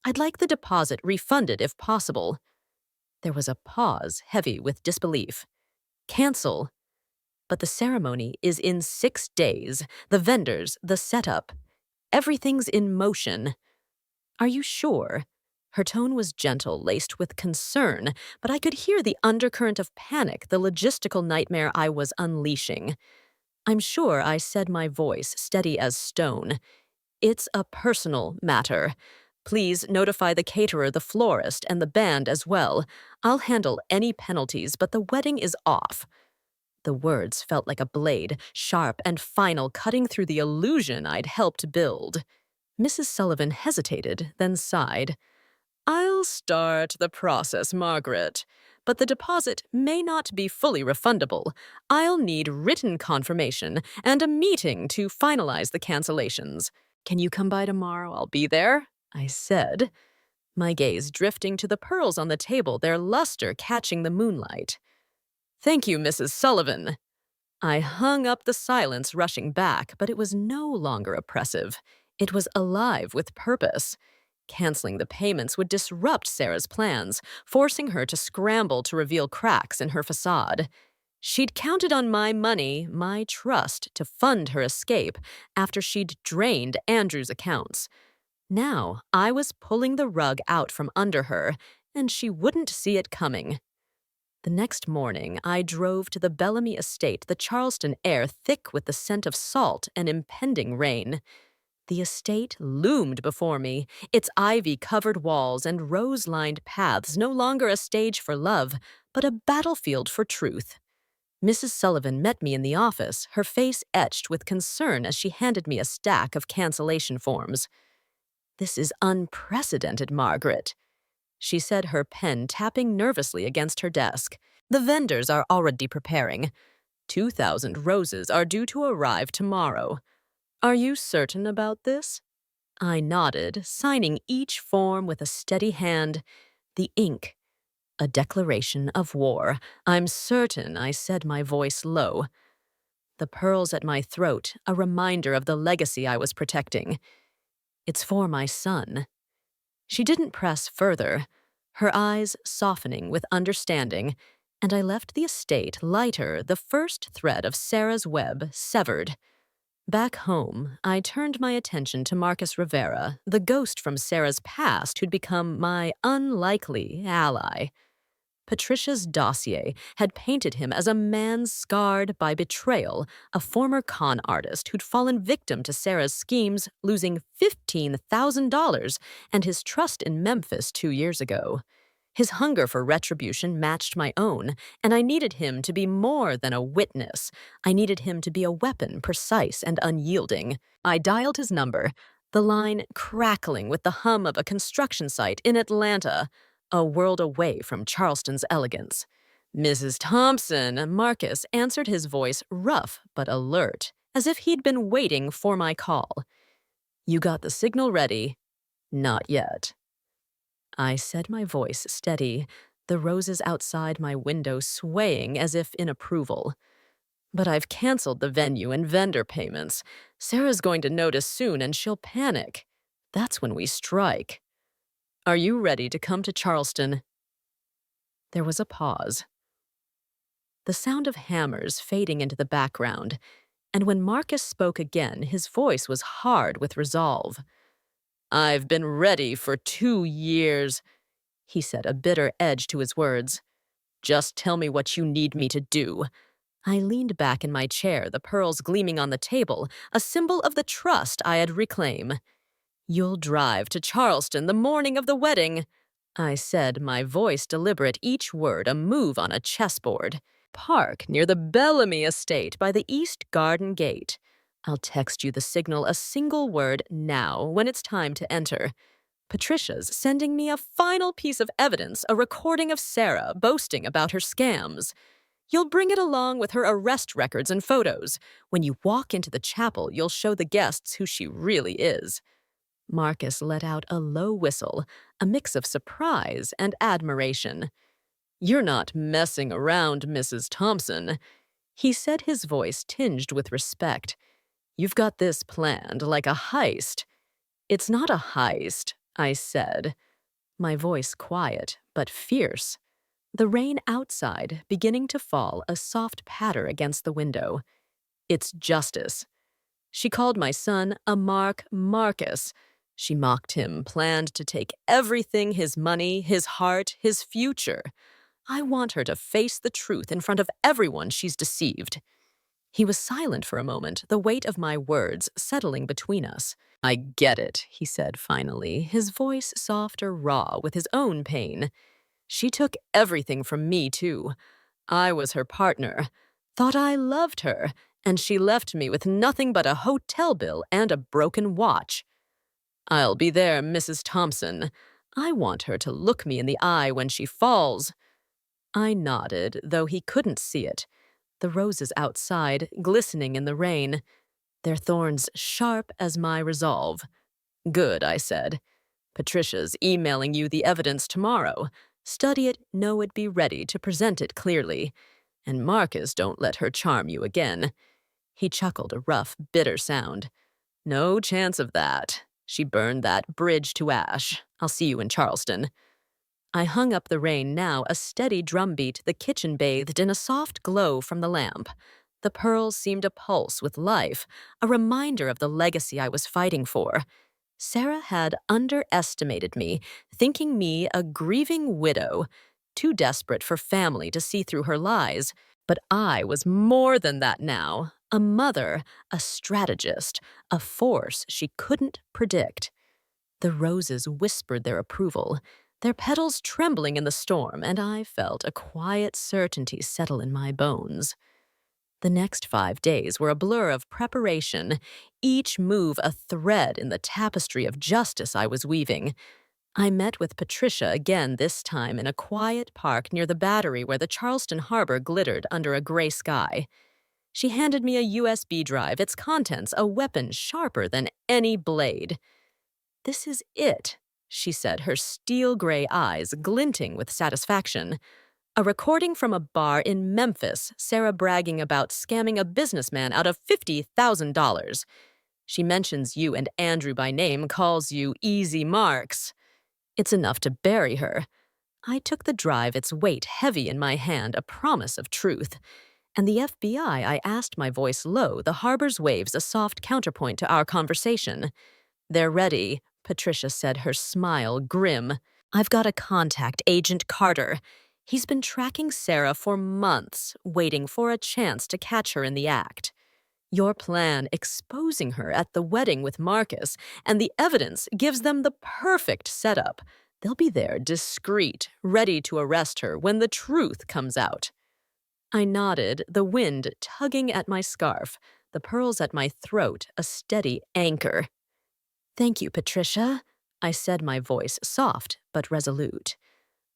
A: I'd like the deposit refunded if possible." There was a pause, heavy with disbelief. "Cancel? But the ceremony is in 6 days. The vendors, the setup. Everything's in motion. Are you sure?" Her tone was gentle, laced with concern, but I could hear the undercurrent of panic, the logistical nightmare I was unleashing. "I'm sure," I said, my voice steady as stone. "It's a personal matter. Please notify the caterer, the florist, and the band as well. I'll handle any penalties, but the wedding is off." The words felt like a blade, sharp and final, cutting through the illusion I'd helped build. Mrs. Sullivan hesitated, then sighed. "I'll start the process, Margaret, but the deposit may not be fully refundable. I'll need written confirmation and a meeting to finalize the cancellations. Can you come by tomorrow? I'll be there," I said, my gaze drifting to the pearls on the table, their luster catching the moonlight. "Thank you, Mrs. Sullivan." I hung up the silence, rushing back, but it was no longer oppressive. It was alive with purpose. Canceling the payments would disrupt Sarah's plans, forcing her to scramble to reveal cracks in her facade. She'd counted on my money, my trust, to fund her escape after she'd drained Andrew's accounts. Now I was pulling the rug out from under her, and she wouldn't see it coming. The next morning, I drove to the Bellamy estate, the Charleston air thick with the scent of salt and impending rain. The estate loomed before me, its ivy-covered walls and rose-lined paths no longer a stage for love, but a battlefield for truth. Mrs. Sullivan met me in the office, her face etched with concern as she handed me a stack of cancellation forms. "This is unprecedented, Margaret," she said, her pen tapping nervously against her desk. "The vendors are already preparing. 2,000 roses are due to arrive tomorrow. Are you certain about this?" I nodded, signing each form with a steady hand. The ink. A declaration of war. "I'm certain," I said, my voice low. The pearls at my throat, a reminder of the legacy I was protecting. "It's for my son." She didn't press further, her eyes softening with understanding, and I left the estate lighter, the first thread of Sarah's web severed. Back home, I turned my attention to Marcus Rivera, the ghost from Sarah's past who'd become my unlikely ally. Patricia's dossier had painted him as a man scarred by betrayal, a former con artist who'd fallen victim to Sarah's schemes, losing $15,000 and his trust in Memphis 2 years ago. His hunger for retribution matched my own, and I needed him to be more than a witness. I needed him to be a weapon, precise and unyielding. I dialed his number, the line crackling with the hum of a construction site in Atlanta, a world away from Charleston's elegance. "Mrs. Thompson," Marcus answered, his voice rough but alert, as if he'd been waiting for my call. "You got the signal ready?" "Not yet." I said, my voice steady, the roses outside my window swaying as if in approval. "But I've canceled the venue and vendor payments. Sarah's going to notice soon and she'll panic. That's when we strike. Are you ready to come to Charleston?" There was a pause. The sound of hammers fading into the background, and when Marcus spoke again, his voice was hard with resolve. "I've been ready for 2 years," he said, a bitter edge to his words. "Just tell me what you need me to do." I leaned back in my chair, the pearls gleaming on the table, a symbol of the trust I had reclaimed. "You'll drive to Charleston the morning of the wedding," I said, my voice deliberate, each word a move on a chessboard. "Park near the Bellamy estate by the East Garden Gate. I'll text you the signal, a single word now, when it's time to enter. Patricia's sending me a final piece of evidence, a recording of Sarah boasting about her scams. You'll bring it along with her arrest records and photos. When you walk into the chapel, you'll show the guests who she really is." Marcus let out a low whistle, a mix of surprise and admiration. "You're not messing around, Mrs. Thompson," he said, his voice tinged with respect. "You've got this planned like a heist." "It's not a heist," I said, my voice quiet but fierce. The rain outside beginning to fall, a soft patter against the window. "It's justice." She called my son a Marcus. She mocked him, planned to take everything, his money, his heart, his future. I want her to face the truth in front of everyone she's deceived. He was silent for a moment, the weight of my words settling between us. "I get it," he said finally, his voice soft or raw with his own pain. "She took everything from me, too. I was her partner, thought I loved her, and she left me with nothing but a hotel bill and a broken watch. I'll be there, Mrs. Thompson. I want her to look me in the eye when she falls." I nodded, though he couldn't see it. The roses outside, glistening in the rain, their thorns sharp as my resolve. "Good," I said. "Patricia's emailing you the evidence tomorrow. Study it, know it, be ready to present it clearly. And Marcus, don't let her charm you again." He chuckled, a rough, bitter sound. "No chance of that. She burned that bridge to ash. I'll see you in Charleston." I hung up the rain, now a steady drumbeat, the kitchen bathed in a soft glow from the lamp. The pearls seemed a pulse with life, a reminder of the legacy I was fighting for. Sarah had underestimated me, thinking me a grieving widow, too desperate for family to see through her lies. But I was more than that now, a mother, a strategist, a force she couldn't predict. The roses whispered their approval, their petals trembling in the storm, and I felt a quiet certainty settle in my bones. The next 5 days were a blur of preparation, each move a thread in the tapestry of justice I was weaving. I met with Patricia again, this time in a quiet park near the battery where the Charleston harbor glittered under a gray sky. She handed me a USB drive, its contents a weapon sharper than any blade. "This is it," she said, her steel gray eyes glinting with satisfaction. "A recording from a bar in Memphis, Sarah bragging about scamming a businessman out of $50,000. She mentions you and Andrew by name, calls you easy marks. It's enough to bury her." I took the drive, its weight heavy in my hand, a promise of truth. "And the FBI," I asked, my voice low, the harbor's waves a soft counterpoint to our conversation. "They're ready," Patricia said, her smile grim. "I've got to contact Agent Carter. He's been tracking Sarah for months, waiting for a chance to catch her in the act. Your plan, exposing her at the wedding with Marcus, and the evidence gives them the perfect setup. They'll be there, discreet, ready to arrest her when the truth comes out." I nodded, the wind tugging at my scarf, the pearls at my throat a steady anchor. "Thank you, Patricia," I said, my voice soft but resolute,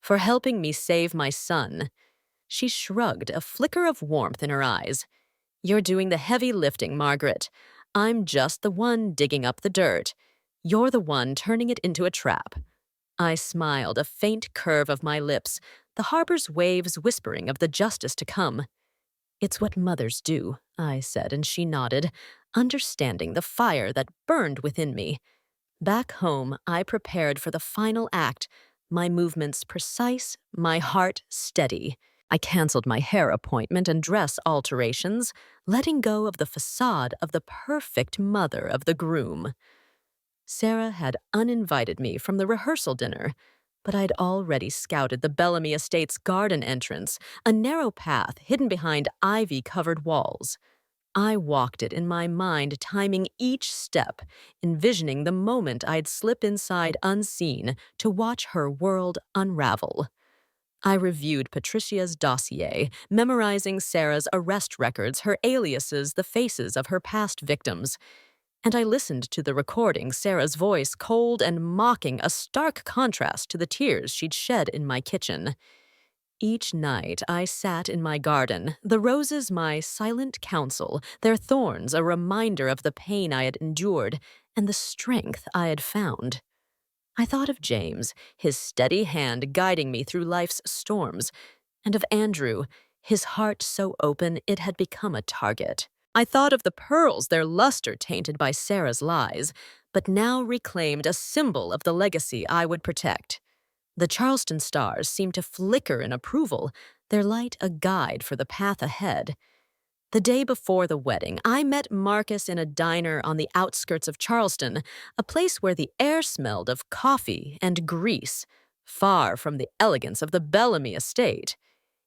A: "for helping me save my son." She shrugged, a flicker of warmth in her eyes. "You're doing the heavy lifting, Margaret. I'm just the one digging up the dirt. You're the one turning it into a trap." I smiled, a faint curve of my lips, the harbor's waves whispering of the justice to come. "It's what mothers do," I said, and she nodded, understanding the fire that burned within me. Back home, I prepared for the final act, my movements precise, my heart steady. I canceled my hair appointment and dress alterations, letting go of the facade of the perfect mother of the groom. Sarah had uninvited me from the rehearsal dinner, but I'd already scouted the Bellamy Estate's garden entrance, a narrow path hidden behind ivy-covered walls. I walked it in my mind, timing each step, envisioning the moment I'd slip inside unseen to watch her world unravel. I reviewed Patricia's dossier, memorizing Sarah's arrest records, her aliases, the faces of her past victims. And I listened to the recording, Sarah's voice cold and mocking, a stark contrast to the tears she'd shed in my kitchen. Each night I sat in my garden, the roses my silent counsel, their thorns a reminder of the pain I had endured and the strength I had found. I thought of James, his steady hand guiding me through life's storms, and of Andrew, his heart so open it had become a target. I thought of the pearls, their luster tainted by Sarah's lies, but now reclaimed a symbol of the legacy I would protect. The Charleston stars seemed to flicker in approval, their light a guide for the path ahead. The day before the wedding, I met Marcus in a diner on the outskirts of Charleston, a place where the air smelled of coffee and grease, far from the elegance of the Bellamy estate.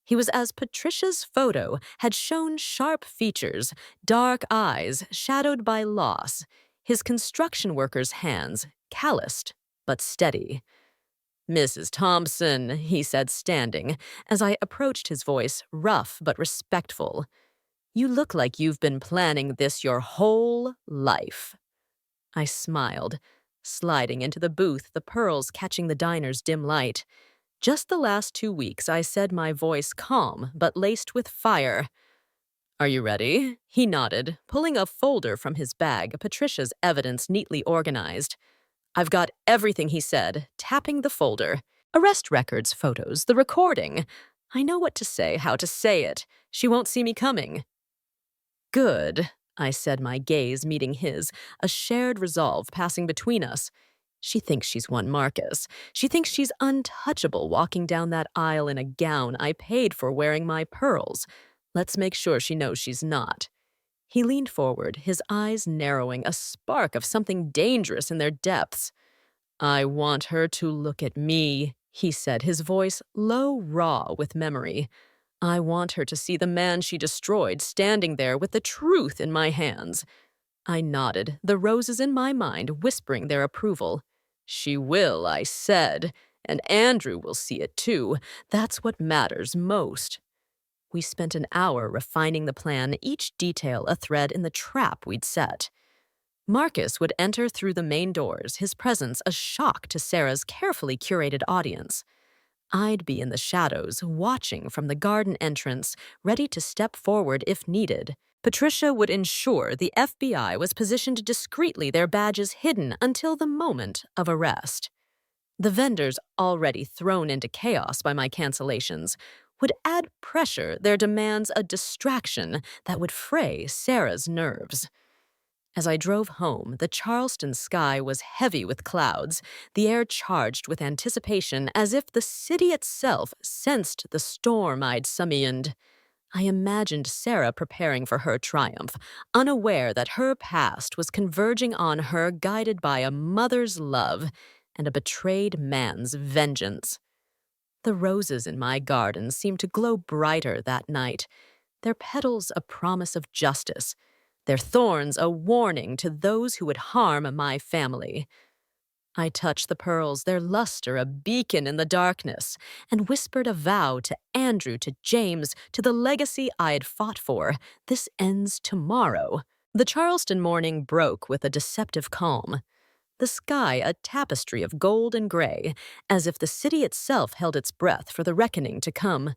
A: He was as Patricia's photo had shown, sharp features, dark eyes shadowed by loss, his construction worker's hands calloused but steady. "Mrs. Thompson," he said, standing, as I approached, his voice rough but respectful. "You look like you've been planning this your whole life." I smiled, sliding into the booth, the pearls catching the diner's dim light. "Just the last 2 weeks," I said, my voice calm but laced with fire. "Are you ready?" He nodded, pulling a folder from his bag, Patricia's evidence neatly organized. "I've got everything," he said, tapping the folder. "Arrest records, photos, the recording. I know what to say, how to say it. She won't see me coming." "Good," I said, my gaze meeting his, a shared resolve passing between us. "She thinks she's won Marcus. She thinks she's untouchable walking down that aisle in a gown I paid for wearing my pearls. Let's make sure she knows she's not." He leaned forward, his eyes narrowing, a spark of something dangerous in their depths. I want her to look at me, he said, his voice low, raw with memory. I want her to see the man she destroyed standing there with the truth in my hands. I nodded, the roses in my mind whispering their approval. She will, I said, and Andrew will see it too. That's what matters most. We spent an hour refining the plan, each detail a thread in the trap we'd set. Marcus would enter through the main doors, his presence a shock to Sarah's carefully curated audience. I'd be in the shadows, watching from the garden entrance, ready to step forward if needed. Patricia would ensure the FBI was positioned discreetly, their badges hidden until the moment of arrest. The vendors, already thrown into chaos by my cancellations, would add pressure, their demands a distraction that would fray Sarah's nerves. As I drove home, the Charleston sky was heavy with clouds, the air charged with anticipation as if the city itself sensed the storm I'd summoned. I imagined Sarah preparing for her triumph, unaware that her past was converging on her, guided by a mother's love and a betrayed man's vengeance. The roses in my garden seemed to glow brighter that night, their petals a promise of justice, their thorns a warning to those who would harm my family. I touched the pearls, their luster a beacon in the darkness, and whispered a vow to Andrew, to James, to the legacy I had fought for. This ends tomorrow. The Charleston morning broke with a deceptive calm. The sky a tapestry of gold and gray, as if the city itself held its breath for the reckoning to come.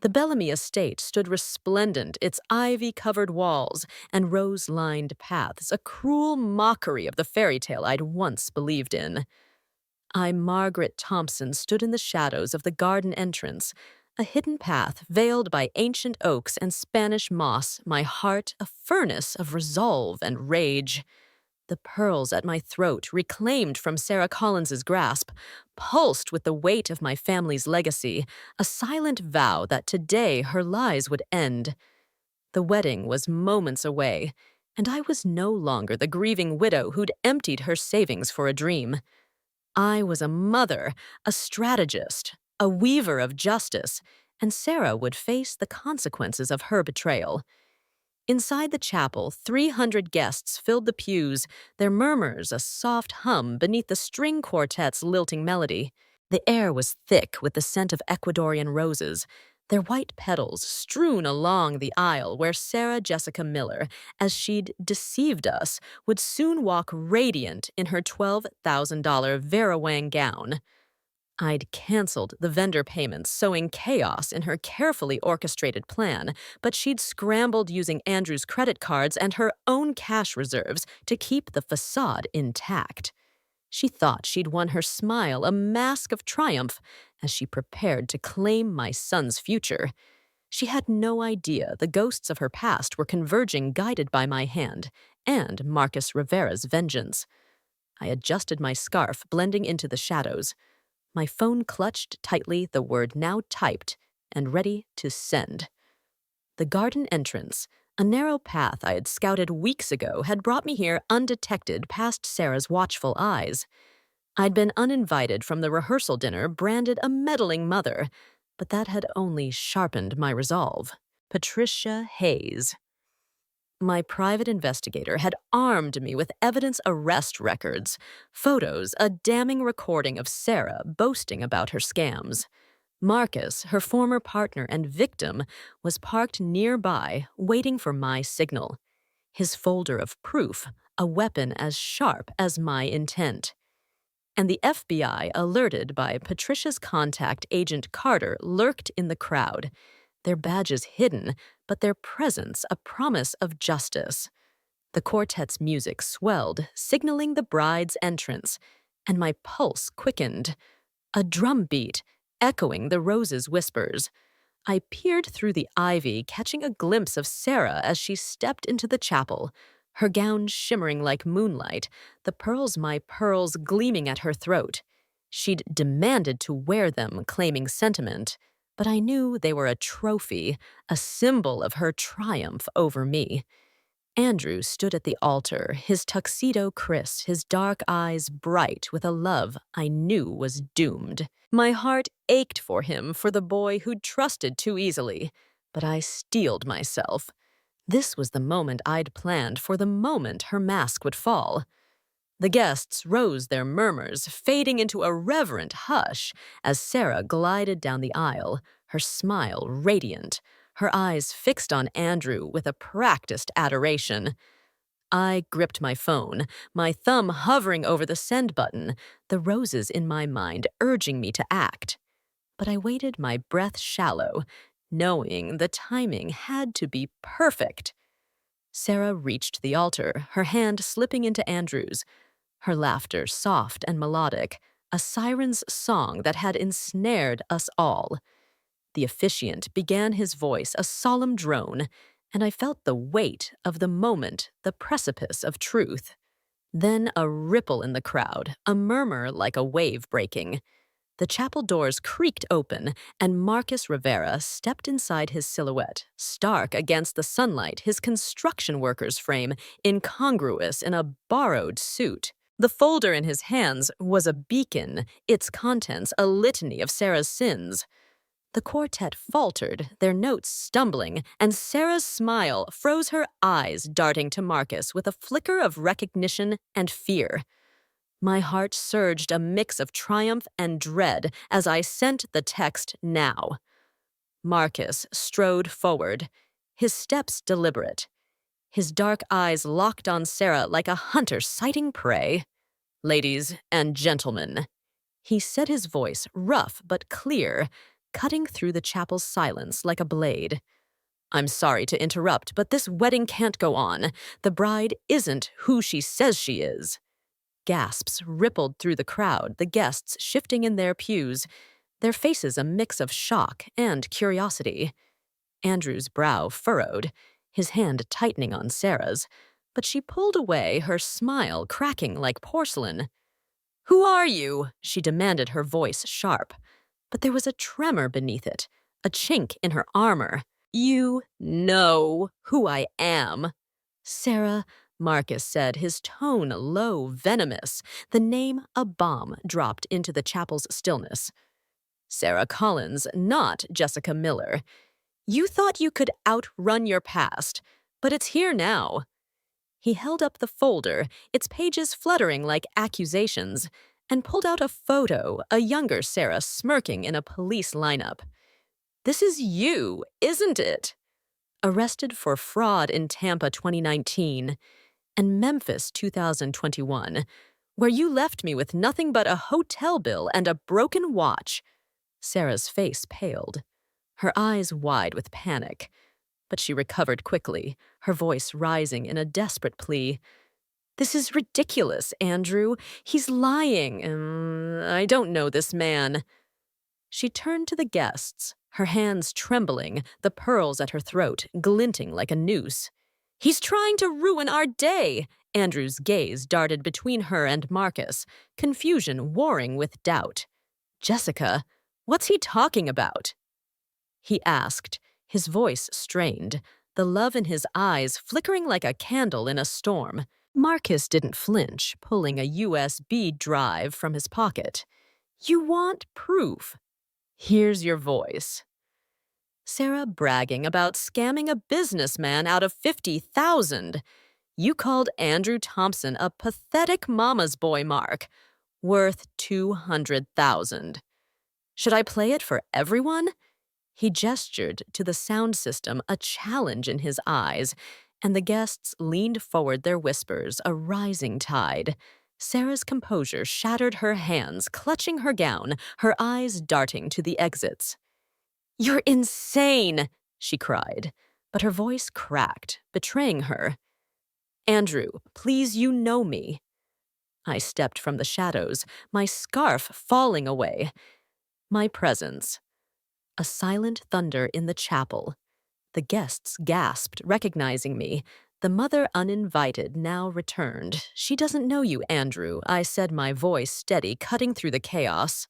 A: The Bellamy estate stood resplendent, its ivy-covered walls and rose-lined paths, a cruel mockery of the fairy tale I'd once believed in. I, Margaret Thompson, stood in the shadows of the garden entrance, a hidden path veiled by ancient oaks and Spanish moss, my heart a furnace of resolve and rage. The pearls at my throat, reclaimed from Sarah Collins's grasp, pulsed with the weight of my family's legacy, a silent vow that today her lies would end. The wedding was moments away, and I was no longer the grieving widow who'd emptied her savings for a dream. I was a mother, a strategist, a weaver of justice, and Sarah would face the consequences of her betrayal. Inside the chapel, 300 guests filled the pews, their murmurs a soft hum beneath the string quartet's lilting melody. The air was thick with the scent of Ecuadorian roses, their white petals strewn along the aisle where Sarah Jessica Miller, as she'd deceived us, would soon walk radiant in her $12,000 Vera Wang gown. I'd canceled the vendor payments, sowing chaos in her carefully orchestrated plan, but she'd scrambled using Andrew's credit cards and her own cash reserves to keep the facade intact. She thought she'd won her smile, a mask of triumph, as she prepared to claim my son's future. She had no idea the ghosts of her past were converging, guided by my hand and Marcus Rivera's vengeance. I adjusted my scarf, blending into the shadows. My phone clutched tightly, the word now typed and ready to send. The garden entrance, a narrow path I had scouted weeks ago, had brought me here undetected past Sarah's watchful eyes. I'd been uninvited from the rehearsal dinner, branded a meddling mother, but that had only sharpened my resolve. Patricia Hayes. My private investigator had armed me with evidence arrest records, photos, a damning recording of Sarah boasting about her scams. Marcus, her former partner and victim, was parked nearby, waiting for my signal. His folder of proof, a weapon as sharp as my intent. And the FBI, alerted by Patricia's contact, Agent Carter, lurked in the crowd, their badges hidden, but their presence a promise of justice. The quartet's music swelled, signaling the bride's entrance, and my pulse quickened. A drum beat, echoing the roses' whispers. I peered through the ivy, catching a glimpse of Sarah as she stepped into the chapel, her gown shimmering like moonlight, the pearls my pearls gleaming at her throat. She'd demanded to wear them, claiming sentiment, but I knew they were a trophy, a symbol of her triumph over me. Andrew stood at the altar, his tuxedo crisp, his dark eyes bright with a love I knew was doomed. My heart ached for him, for the boy who'd trusted too easily, but I steeled myself. This was the moment I'd planned for the moment her mask would fall. The guests rose their murmurs, fading into a reverent hush as Sarah glided down the aisle, her smile radiant, her eyes fixed on Andrew with a practiced adoration. I gripped my phone, my thumb hovering over the send button, the roses in my mind urging me to act. But I waited, my breath shallow, knowing the timing had to be perfect. Sarah reached the altar, her hand slipping into Andrew's, her laughter soft and melodic, a siren's song that had ensnared us all. The officiant began his voice, a solemn drone, and I felt the weight of the moment, the precipice of truth. Then a ripple in the crowd, a murmur like a wave breaking. The chapel doors creaked open, and Marcus Rivera stepped inside his silhouette, stark against the sunlight, his construction worker's frame incongruous in a borrowed suit. The folder in his hands was a beacon, its contents a litany of Sarah's sins. The quartet faltered, their notes stumbling, and Sarah's smile froze her eyes, darting to Marcus with a flicker of recognition and fear. My heart surged a mix of triumph and dread as I sent the text now. Marcus strode forward, his steps deliberate, his dark eyes locked on Sarah like a hunter sighting prey. "Ladies and gentlemen," he said, his voice rough but clear, cutting through the chapel's silence like a blade. "I'm sorry to interrupt, but this wedding can't go on. The bride isn't who she says she is." Gasps rippled through the crowd, the guests shifting in their pews, their faces a mix of shock and curiosity. Andrew's brow furrowed, his hand tightening on Sarah's, but she pulled away, her smile cracking like porcelain. "Who are you?" she demanded, her voice sharp. But there was a tremor beneath it, a chink in her armor. "You know who I am." "Sarah," Marcus said, his tone low, venomous, the name a bomb dropped into the chapel's stillness. "Sarah Collins, not Jessica Miller. You thought you could outrun your past, but it's here now." He held up the folder, its pages fluttering like accusations, and pulled out a photo, a younger Sarah smirking in a police lineup. "This is you, isn't it? Arrested for fraud in Tampa 2019 and Memphis 2021, where you left me with nothing but a hotel bill and a broken watch." Sarah's face paled, her eyes wide with panic, but she recovered quickly, her voice rising in a desperate plea. "This is ridiculous, Andrew. He's lying. I don't know this man." She turned to the guests, her hands trembling, the pearls at her throat glinting like a noose. "He's trying to ruin our day." Andrew's gaze darted between her and Marcus, confusion warring with doubt. "Jessica, what's he talking about?" he asked, his voice strained, the love in his eyes flickering like a candle in a storm. Marcus didn't flinch, pulling a USB drive from his pocket. "You want proof? Here's your voice." Sarah bragging about scamming a businessman out of $50,000. "You called Andrew Thompson a pathetic mama's boy, Mark, worth $200,000. Should I play it for everyone?" He gestured to the sound system, a challenge in his eyes, and the guests leaned forward, their whispers a rising tide. Sarah's composure shattered, her hands clutching her gown, her eyes darting to the exits. "You're insane," she cried, but her voice cracked, betraying her. "Andrew, please, you know me." I stepped from the shadows, my scarf falling away. My presence. A silent thunder in the chapel. The guests gasped, recognizing me. The mother uninvited now returned. "She doesn't know you, Andrew," I said, my voice steady, cutting through the chaos.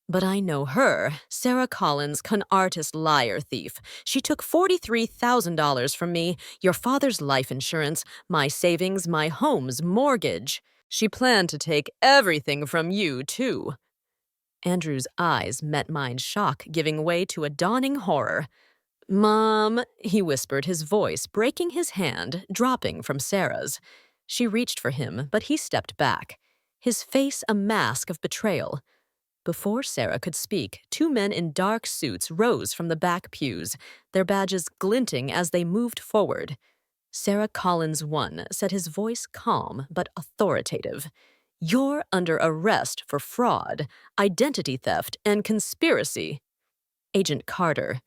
A: But I know her, Sarah Collins, con artist liar thief. She took $43,000 from me, your father's life insurance, my savings, my home's mortgage. She planned to take everything from you, too. Andrew's eyes met mine, shock giving way to a dawning horror. Mom, he whispered, his voice breaking his hand, dropping from Sarah's. She reached for him, but he stepped back, his face a mask of betrayal. Before Sarah could speak, two men in dark suits rose from the back pews, their badges glinting as they moved forward. Sarah Collins I said, his voice calm but authoritative. You're under arrest for fraud, identity theft, and conspiracy. Agent Carter.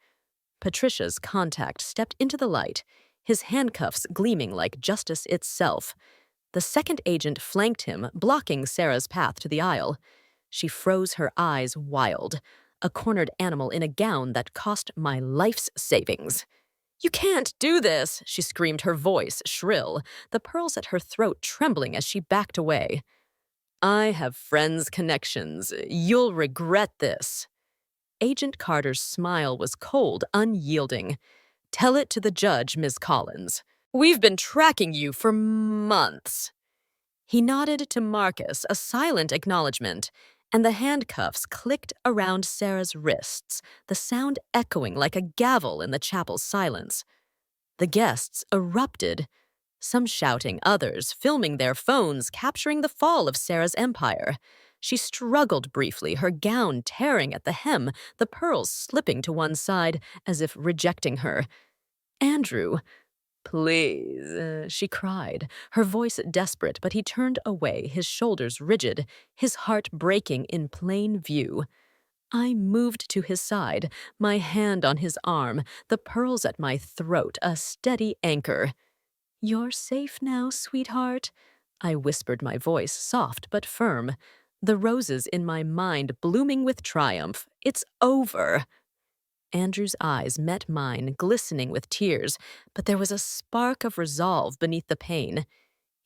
A: Patricia's contact stepped into the light, his handcuffs gleaming like justice itself. The second agent flanked him, blocking Sarah's path to the aisle. She froze, her eyes wild, a cornered animal in a gown that cost my life's savings. You can't do this, she screamed, her voice shrill, the pearls at her throat trembling as she backed away. I have friends' connections. You'll regret this. Agent Carter's smile was cold, unyielding. Tell it to the judge, Miss Collins. We've been tracking you for months. He nodded to Marcus, a silent acknowledgement, and the handcuffs clicked around Sarah's wrists, the sound echoing like a gavel in the chapel's silence. The guests erupted, some shouting, others filming their phones, capturing the fall of Sarah's empire. She struggled briefly, her gown tearing at the hem, the pearls slipping to one side as if rejecting her. Andrew, please, she cried, her voice desperate, but he turned away, his shoulders rigid, his heart breaking in plain view. I moved to his side, my hand on his arm, the pearls at my throat, a steady anchor. You're safe now, sweetheart, I whispered, my voice soft but firm, the roses in my mind blooming with triumph. It's over. Andrew's eyes met mine, glistening with tears, but there was a spark of resolve beneath the pain.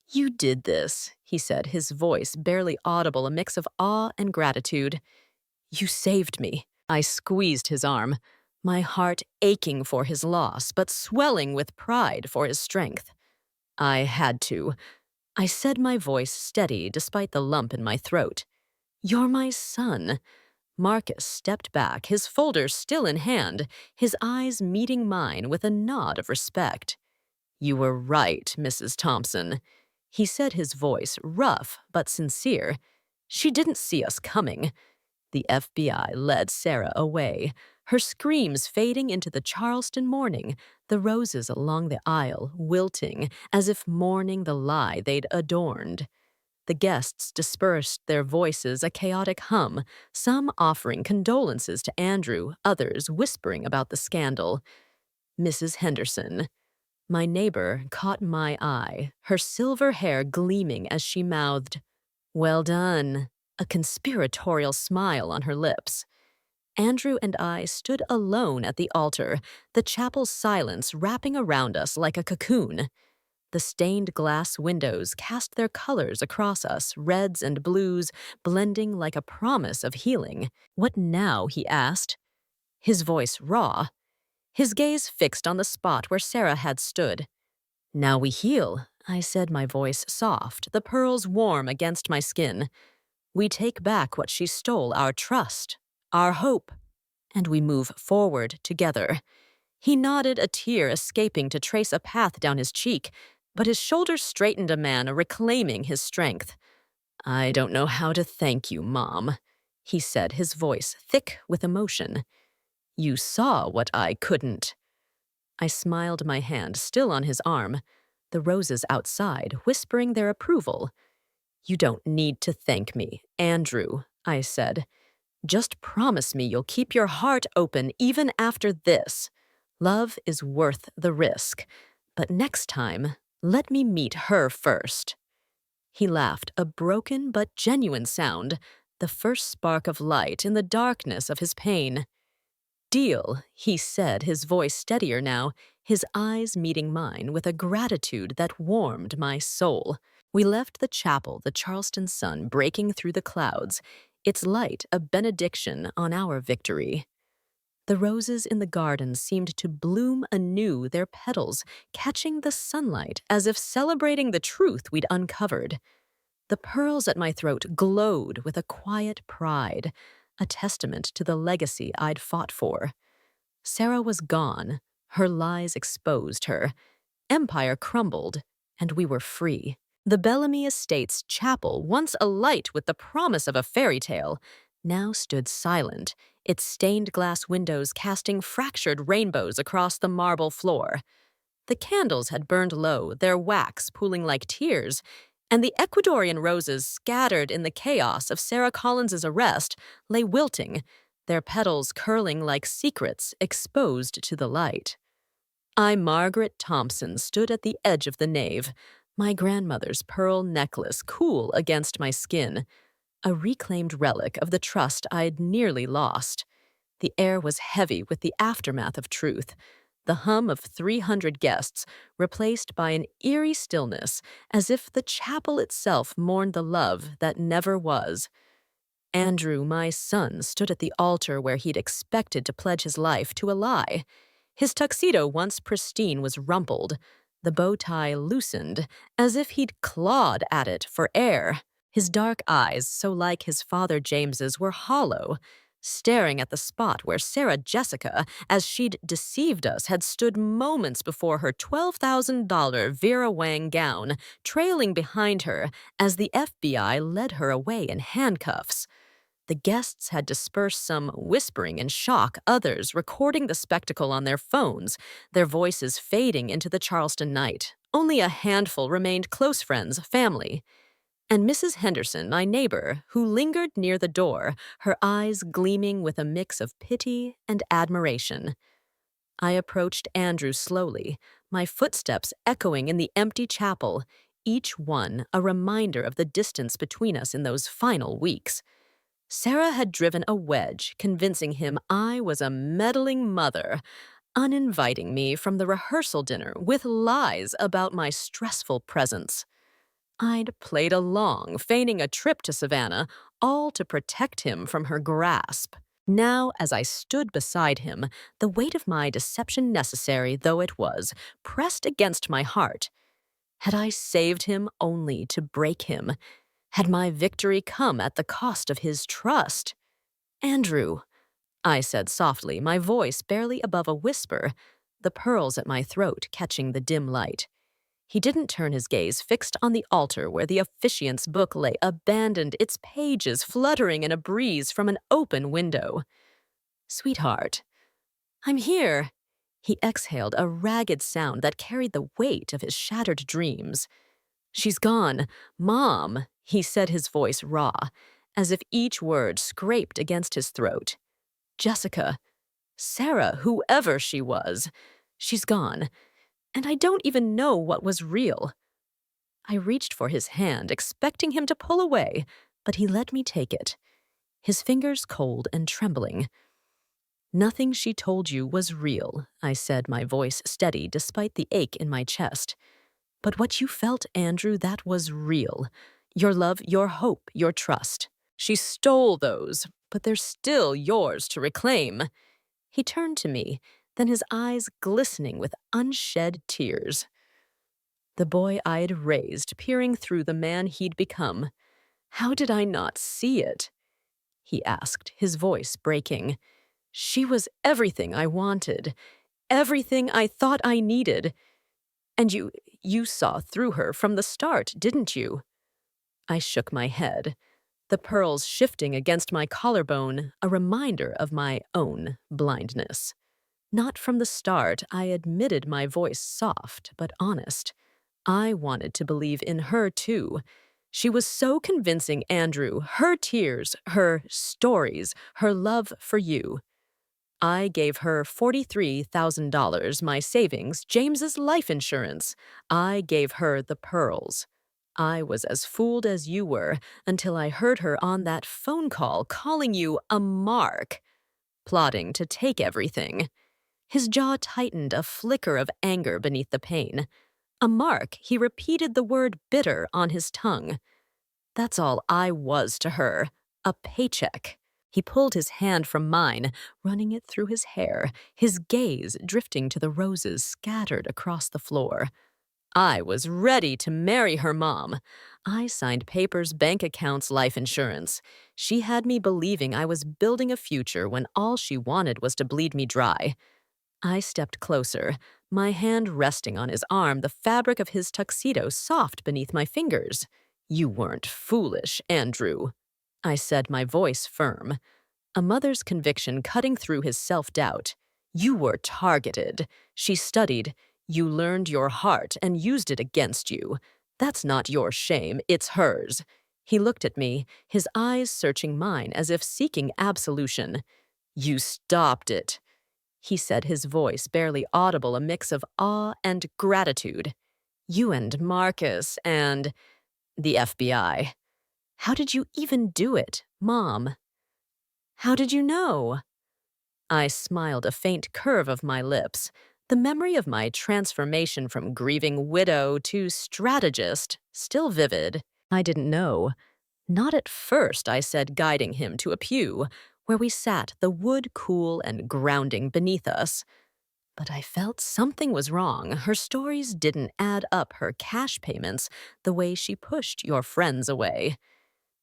A: You did this, he said, his voice barely audible, a mix of awe and gratitude. You saved me. I squeezed his arm, my heart aching for his loss, but swelling with pride for his strength. I had to. I said, my voice steady despite the lump in my throat. You're my son. Marcus stepped back, his folder still in hand, his eyes meeting mine with a nod of respect. You were right, Mrs. Thompson. He said, his voice rough but sincere. She didn't see us coming. The FBI led Sarah away, her screams fading into the Charleston morning, the roses along the aisle wilting as if mourning the lie they'd adorned. The guests dispersed, their voices a chaotic hum, some offering condolences to Andrew, others whispering about the scandal. Mrs. Henderson. My neighbor caught my eye, her silver hair gleaming as she mouthed, Well done, a conspiratorial smile on her lips. Andrew and I stood alone at the altar, the chapel's silence wrapping around us like a cocoon. The stained glass windows cast their colors across us, reds and blues, blending like a promise of healing. What now? He asked, his voice raw, his gaze fixed on the spot where Sarah had stood. Now we heal, I said, my voice soft, the pearls warm against my skin. We take back what she stole, our trust, our hope, and we move forward together. He nodded, a tear escaping to trace a path down his cheek, but his shoulders straightened, a man reclaiming his strength. I don't know how to thank you, Mom, he said, his voice thick with emotion. You saw what I couldn't. I smiled, my hand still on his arm, the roses outside whispering their approval. You don't need to thank me, Andrew, I said. Just promise me you'll keep your heart open even after this. Love is worth the risk, but next time, let me meet her first. He laughed, a broken but genuine sound, the first spark of light in the darkness of his pain. Deal, he said, his voice steadier now, his eyes meeting mine with a gratitude that warmed my soul. We left the chapel, the Charleston sun breaking through the clouds, its light a benediction on our victory. The roses in the garden seemed to bloom anew, their petals catching the sunlight as if celebrating the truth we'd uncovered. The pearls at my throat glowed with a quiet pride, a testament to the legacy I'd fought for. Sarah was gone, her lies exposed her. Empire crumbled, and we were free. The Bellamy Estate's chapel, once alight with the promise of a fairy tale, now stood silent, its stained glass windows casting fractured rainbows across the marble floor. The candles had burned low, their wax pooling like tears, and the Ecuadorian roses scattered in the chaos of Sarah Collins's arrest lay wilting, their petals curling like secrets exposed to the light. I, Margaret Thompson, stood at the edge of the nave, my grandmother's pearl necklace cool against my skin, a reclaimed relic of the trust I'd nearly lost. The air was heavy with the aftermath of truth, the hum of 300 guests replaced by an eerie stillness, as if the chapel itself mourned the love that never was. Andrew, my son, stood at the altar where he'd expected to pledge his life to a lie. His tuxedo, once pristine, was rumpled, the bow tie loosened, as if he'd clawed at it for air. His dark eyes, so like his father James's, were hollow, staring at the spot where Sarah Jessica, as she'd deceived us, had stood moments before her $12,000 Vera Wang gown, trailing behind her as the FBI led her away in handcuffs. The guests had dispersed, some whispering in shock, others recording the spectacle on their phones, their voices fading into the Charleston night. Only a handful remained close friends, family. And Mrs. Henderson, my neighbor, who lingered near the door, her eyes gleaming with a mix of pity and admiration. I approached Andrew slowly, my footsteps echoing in the empty chapel, each one a reminder of the distance between us in those final weeks. Sarah had driven a wedge, convincing him I was a meddling mother, uninviting me from the rehearsal dinner with lies about my stressful presence. I'd played along, feigning a trip to Savannah, all to protect him from her grasp. Now, as I stood beside him, the weight of my deception, necessary though it was, pressed against my heart. Had I saved him only to break him? Had my victory come at the cost of his trust? Andrew, I said softly, my voice barely above a whisper, the pearls at my throat catching the dim light. He didn't turn his gaze, fixed on the altar where the officiant's book lay abandoned, its pages fluttering in a breeze from an open window. Sweetheart, I'm here. He exhaled a ragged sound that carried the weight of his shattered dreams. She's gone. Mom, he said, his voice raw, as if each word scraped against his throat. Jessica, Sarah, whoever she was, she's gone, and I don't even know what was real. I reached for his hand, expecting him to pull away, but he let me take it, his fingers cold and trembling. Nothing she told you was real, I said, my voice steady despite the ache in my chest. But what you felt, Andrew, that was real. Your love, your hope, your trust. She stole those, but they're still yours to reclaim. He turned to me, then his eyes glistening with unshed tears. The boy I'd raised, peering through the man he'd become. How did I not see it? He asked, his voice breaking. She was everything I wanted, everything I thought I needed. And you saw through her from the start, didn't you? I shook my head, the pearls shifting against my collarbone, a reminder of my own blindness. Not from the start, I admitted, my voice soft but honest. I wanted to believe in her too. She was so convincing, Andrew, her tears, her stories, her love for you. I gave her $43,000, my savings, James's life insurance. I gave her the pearls. I was as fooled as you were until I heard her on that phone call calling you a mark, plotting to take everything. His jaw tightened, a flicker of anger beneath the pain. A mark, he repeated the word bitter on his tongue. That's all I was to her, A paycheck. He pulled his hand from mine, running it through his hair, his gaze drifting to the roses scattered across the floor. I was ready to marry her mom. I signed papers, bank accounts, life insurance. She had me believing I was building a future when all she wanted was to bleed me dry. I stepped closer, my hand resting on his arm, the fabric of his tuxedo soft beneath my fingers. You weren't foolish, Andrew, I said, my voice firm. A mother's conviction cutting through his self-doubt. You were targeted. She studied. You learned your heart and used it against you. That's not your shame, it's hers. He looked at me, his eyes searching mine as if seeking absolution. You stopped it, he said, his voice barely audible, a mix of awe and gratitude. You and Marcus and the FBI. How did you even do it, Mom? How did you know? I smiled, a faint curve of my lips. The memory of my transformation from grieving widow to strategist still vivid. I didn't know. Not at first, I said, guiding him to a pew, where we sat, the wood cool and grounding beneath us. But I felt something was wrong. Her stories didn't add up, her cash payments, the way she pushed your friends away.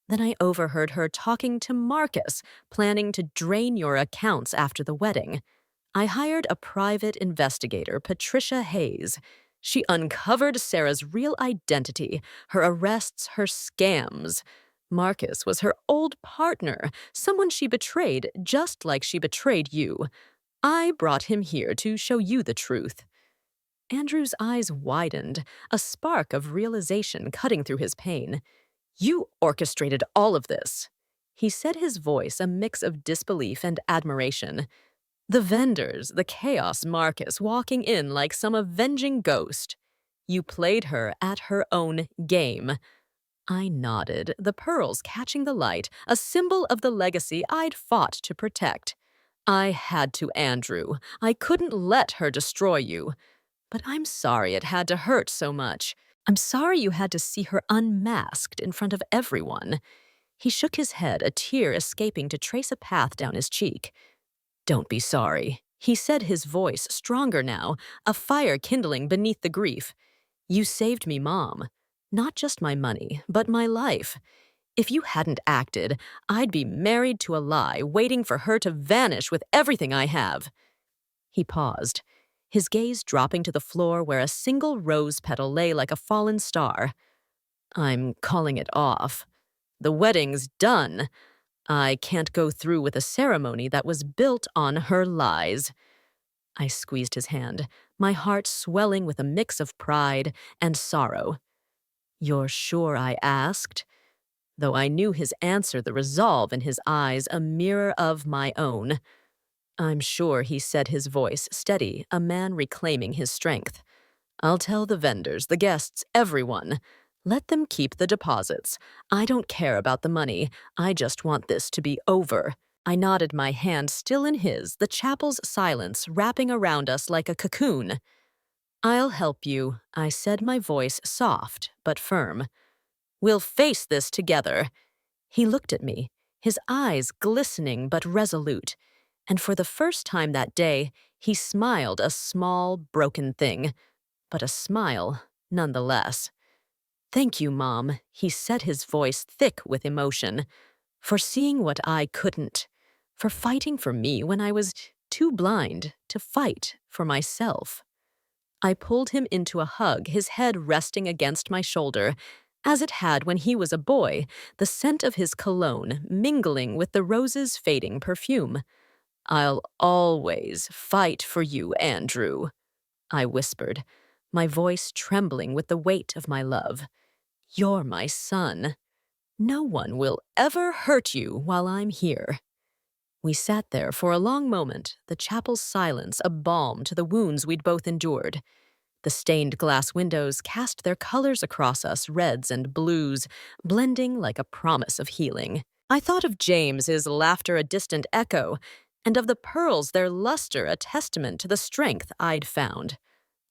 A: Then I overheard her talking to Marcus, planning to drain your accounts after the wedding. I hired a private investigator, Patricia Hayes. She uncovered Sarah's real identity, her arrests, her scams. Marcus was her old partner, someone she betrayed just like she betrayed you. I brought him here to show you the truth. Andrew's eyes widened, a spark of realization cutting through his pain. You orchestrated all of this, he said, his voice a mix of disbelief and admiration. The vendors, the chaos, Marcus walking in like some avenging ghost. You played her at her own game. I nodded, the pearls catching the light, a symbol of the legacy I'd fought to protect. I had to, Andrew. I couldn't let her destroy you. But I'm sorry it had to hurt so much. I'm sorry you had to see her unmasked in front of everyone. He shook his head, a tear escaping to trace a path down his cheek. Don't be sorry, he said, his voice stronger now, a fire kindling beneath the grief. You saved me, Mom. Not just my money, but my life. If you hadn't acted, I'd be married to a lie, waiting for her to vanish with everything I have. He paused, his gaze dropping to the floor where a single rose petal lay like a fallen star. I'm calling it off. The wedding's done. I can't go through with a ceremony that was built on her lies. I squeezed his hand, my heart swelling with a mix of pride and sorrow. You're sure I asked? Though I knew his answer, the resolve in his eyes, a mirror of my own. I'm sure, he said, his voice steady, a man reclaiming his strength. I'll tell the vendors, the guests, everyone. Let them keep the deposits. I don't care about the money. I just want this to be over. I nodded, my hand still in his, the chapel's silence wrapping around us like a cocoon. I'll help you, I said, my voice soft but firm. We'll face this together. He looked at me, his eyes glistening but resolute. And for the first time that day, he smiled, a small, broken thing, but a smile nonetheless. Thank you, Mom, he said, his voice thick with emotion, for seeing what I couldn't, for fighting for me when I was too blind to fight for myself. I pulled him into a hug, his head resting against my shoulder, as it had when he was a boy, the scent of his cologne mingling with the rose's fading perfume. I'll always fight for you, Andrew, I whispered, my voice trembling with the weight of my love. You're my son. No one will ever hurt you while I'm here. We sat there for a long moment, the chapel's silence a balm to the wounds we'd both endured. The stained glass windows cast their colors across us, reds and blues, blending like a promise of healing. I thought of James, his laughter a distant echo, and of the pearls, their luster a testament to the strength I'd found.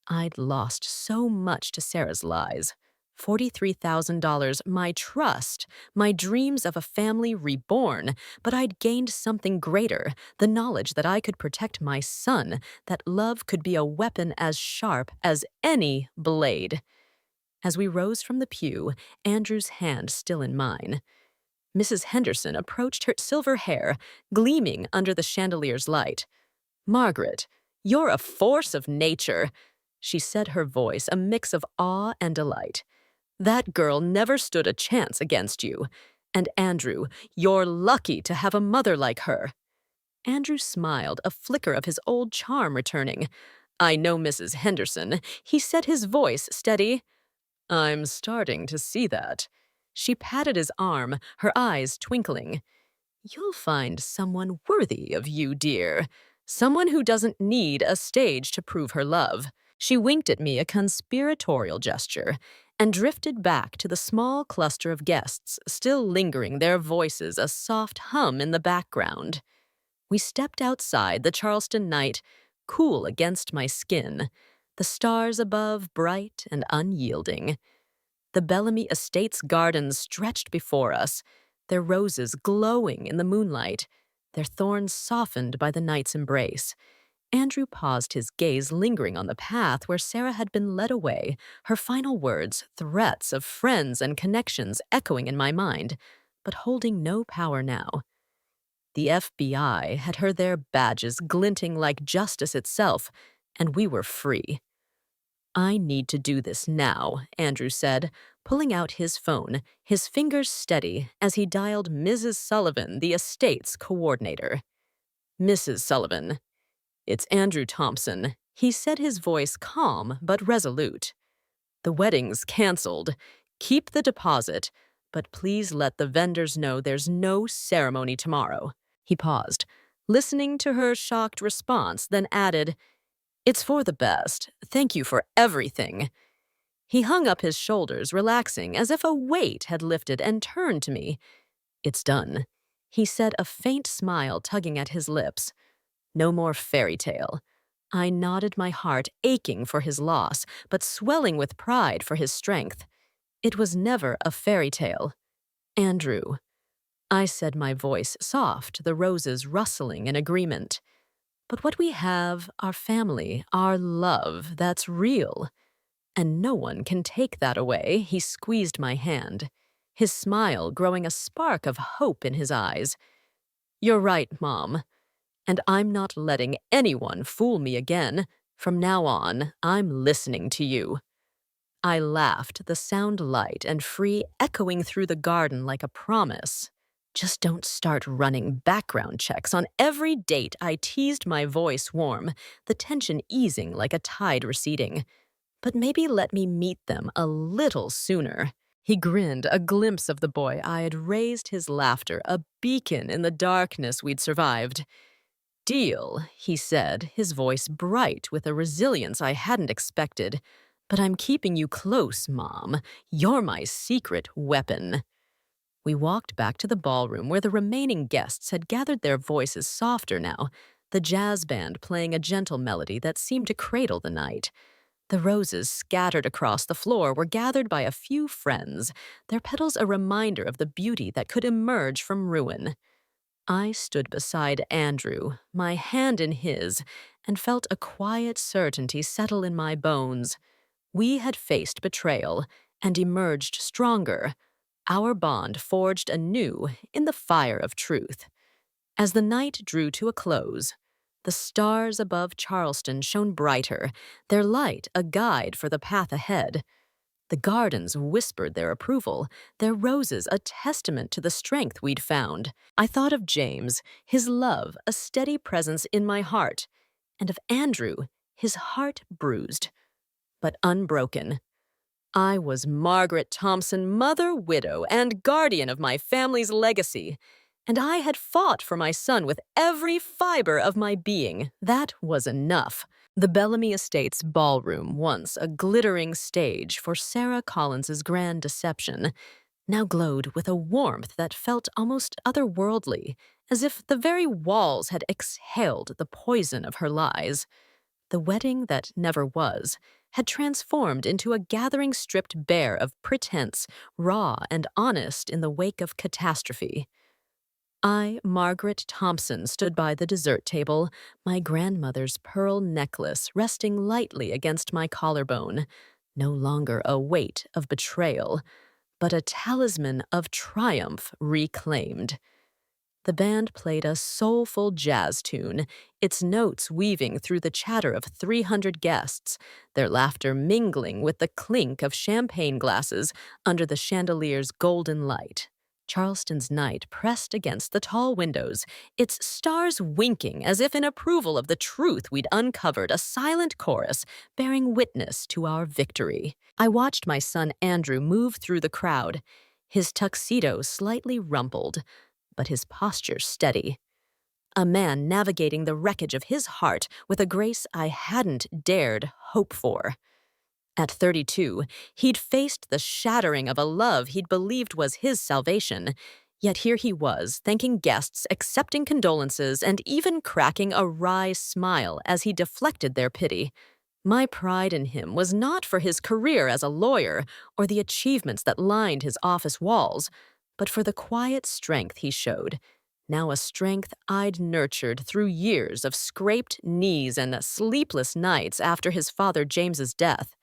A: I'd lost so much to Sarah's lies. $43,000, my trust, my dreams of a family reborn, but I'd gained something greater, the knowledge that I could protect my son, that love could be a weapon as sharp as any blade. As we rose from the pew, Andrew's hand still in mine, Mrs. Henderson approached, her silver hair gleaming under the chandelier's light. "Margaret, you're a force of nature," she said, her voice a mix of awe and delight. "That girl never stood a chance against you. And Andrew, you're lucky to have a mother like her." Andrew smiled, a flicker of his old charm returning. "I know Mrs. Henderson," he said, his voice steady. "I'm starting to see that." She patted his arm, her eyes twinkling. "You'll find someone worthy of you, dear. Someone who doesn't need a stage to prove her love." She winked at me, a conspiratorial gesture, and drifted back to the small cluster of guests, still lingering, their voices a soft hum in the background. We stepped outside, the Charleston night cool against my skin, the stars above bright and unyielding. The Bellamy Estates gardens stretched before us, their roses glowing in the moonlight, their thorns softened by the night's embrace. Andrew paused, his gaze lingering on the path where Sarah had been led away, her final words, threats of friends and connections echoing in my mind, but holding no power now. The FBI had heard their badges glinting like justice itself, and we were free. "I need to do this now," Andrew said, pulling out his phone, his fingers steady as he dialed Mrs. Sullivan, the estate's coordinator. "Mrs. Sullivan, it's Andrew Thompson," he said, his voice calm but resolute. "The wedding's canceled. Keep the deposit, but please let the vendors know there's no ceremony tomorrow." He paused, listening to her shocked response, then added, "It's for the best. Thank you for everything." He hung up his shoulders, relaxing, as if a weight had lifted, and turned to me. "It's done," he said, a faint smile tugging at his lips. "No more fairy tale." I nodded, my heart aching for his loss, but swelling with pride for his strength. "It was never a fairy tale. Andrew," I said, my voice soft, the roses rustling in agreement. "But what we have, our family, our love, that's real. And no one can take that away." He squeezed my hand, his smile growing, a spark of hope in his eyes. "You're right, Mom. And I'm not letting anyone fool me again. From now on, I'm listening to you." I laughed, the sound light and free, echoing through the garden like a promise. "Just don't start running background checks on every date," I teased, my voice warm, the tension easing like a tide receding. "But maybe let me meet them a little sooner." He grinned, a glimpse of the boy I had raised, his laughter, a beacon in the darkness we'd survived. "Deal," he said, his voice bright with a resilience I hadn't expected. "But I'm keeping you close, Mom. You're my secret weapon." We walked back to the ballroom where the remaining guests had gathered, their voices softer now, the jazz band playing a gentle melody that seemed to cradle the night. The roses scattered across the floor were gathered by a few friends, their petals a reminder of the beauty that could emerge from ruin. I stood beside Andrew, my hand in his, and felt a quiet certainty settle in my bones. We had faced betrayal and emerged stronger, our bond forged anew in the fire of truth. As the night drew to a close, the stars above Charleston shone brighter, their light a guide for the path ahead. The gardens whispered their approval, their roses a testament to the strength we'd found. I thought of James, his love a steady presence in my heart, and of Andrew, his heart bruised, but unbroken. I was Margaret Thompson, mother, widow, and guardian of my family's legacy, and I had fought for my son with every fiber of my being. That was enough. The Bellamy Estates ballroom, once a glittering stage for Sarah Collins's grand deception, now glowed with a warmth that felt almost otherworldly, as if the very walls had exhaled the poison of her lies. The wedding that never was had transformed into a gathering stripped bare of pretense, raw and honest in the wake of catastrophe. I, Margaret Thompson, stood by the dessert table, my grandmother's pearl necklace resting lightly against my collarbone, no longer a weight of betrayal, but a talisman of triumph reclaimed. The band played a soulful jazz tune, its notes weaving through the chatter of 300 guests, their laughter mingling with the clink of champagne glasses under the chandelier's golden light. Charleston's night pressed against the tall windows, its stars winking as if in approval of the truth we'd uncovered, a silent chorus bearing witness to our victory. I watched my son Andrew move through the crowd, his tuxedo slightly rumpled, but his posture steady. A man navigating the wreckage of his heart with a grace I hadn't dared hope for. At 32, he'd faced the shattering of a love he'd believed was his salvation, yet here he was, thanking guests, accepting condolences, and even cracking a wry smile as he deflected their pity. My pride in him was not for his career as a lawyer or the achievements that lined his office walls, but for the quiet strength he showed, now a strength I'd nurtured through years of scraped knees and sleepless nights after his father James's death.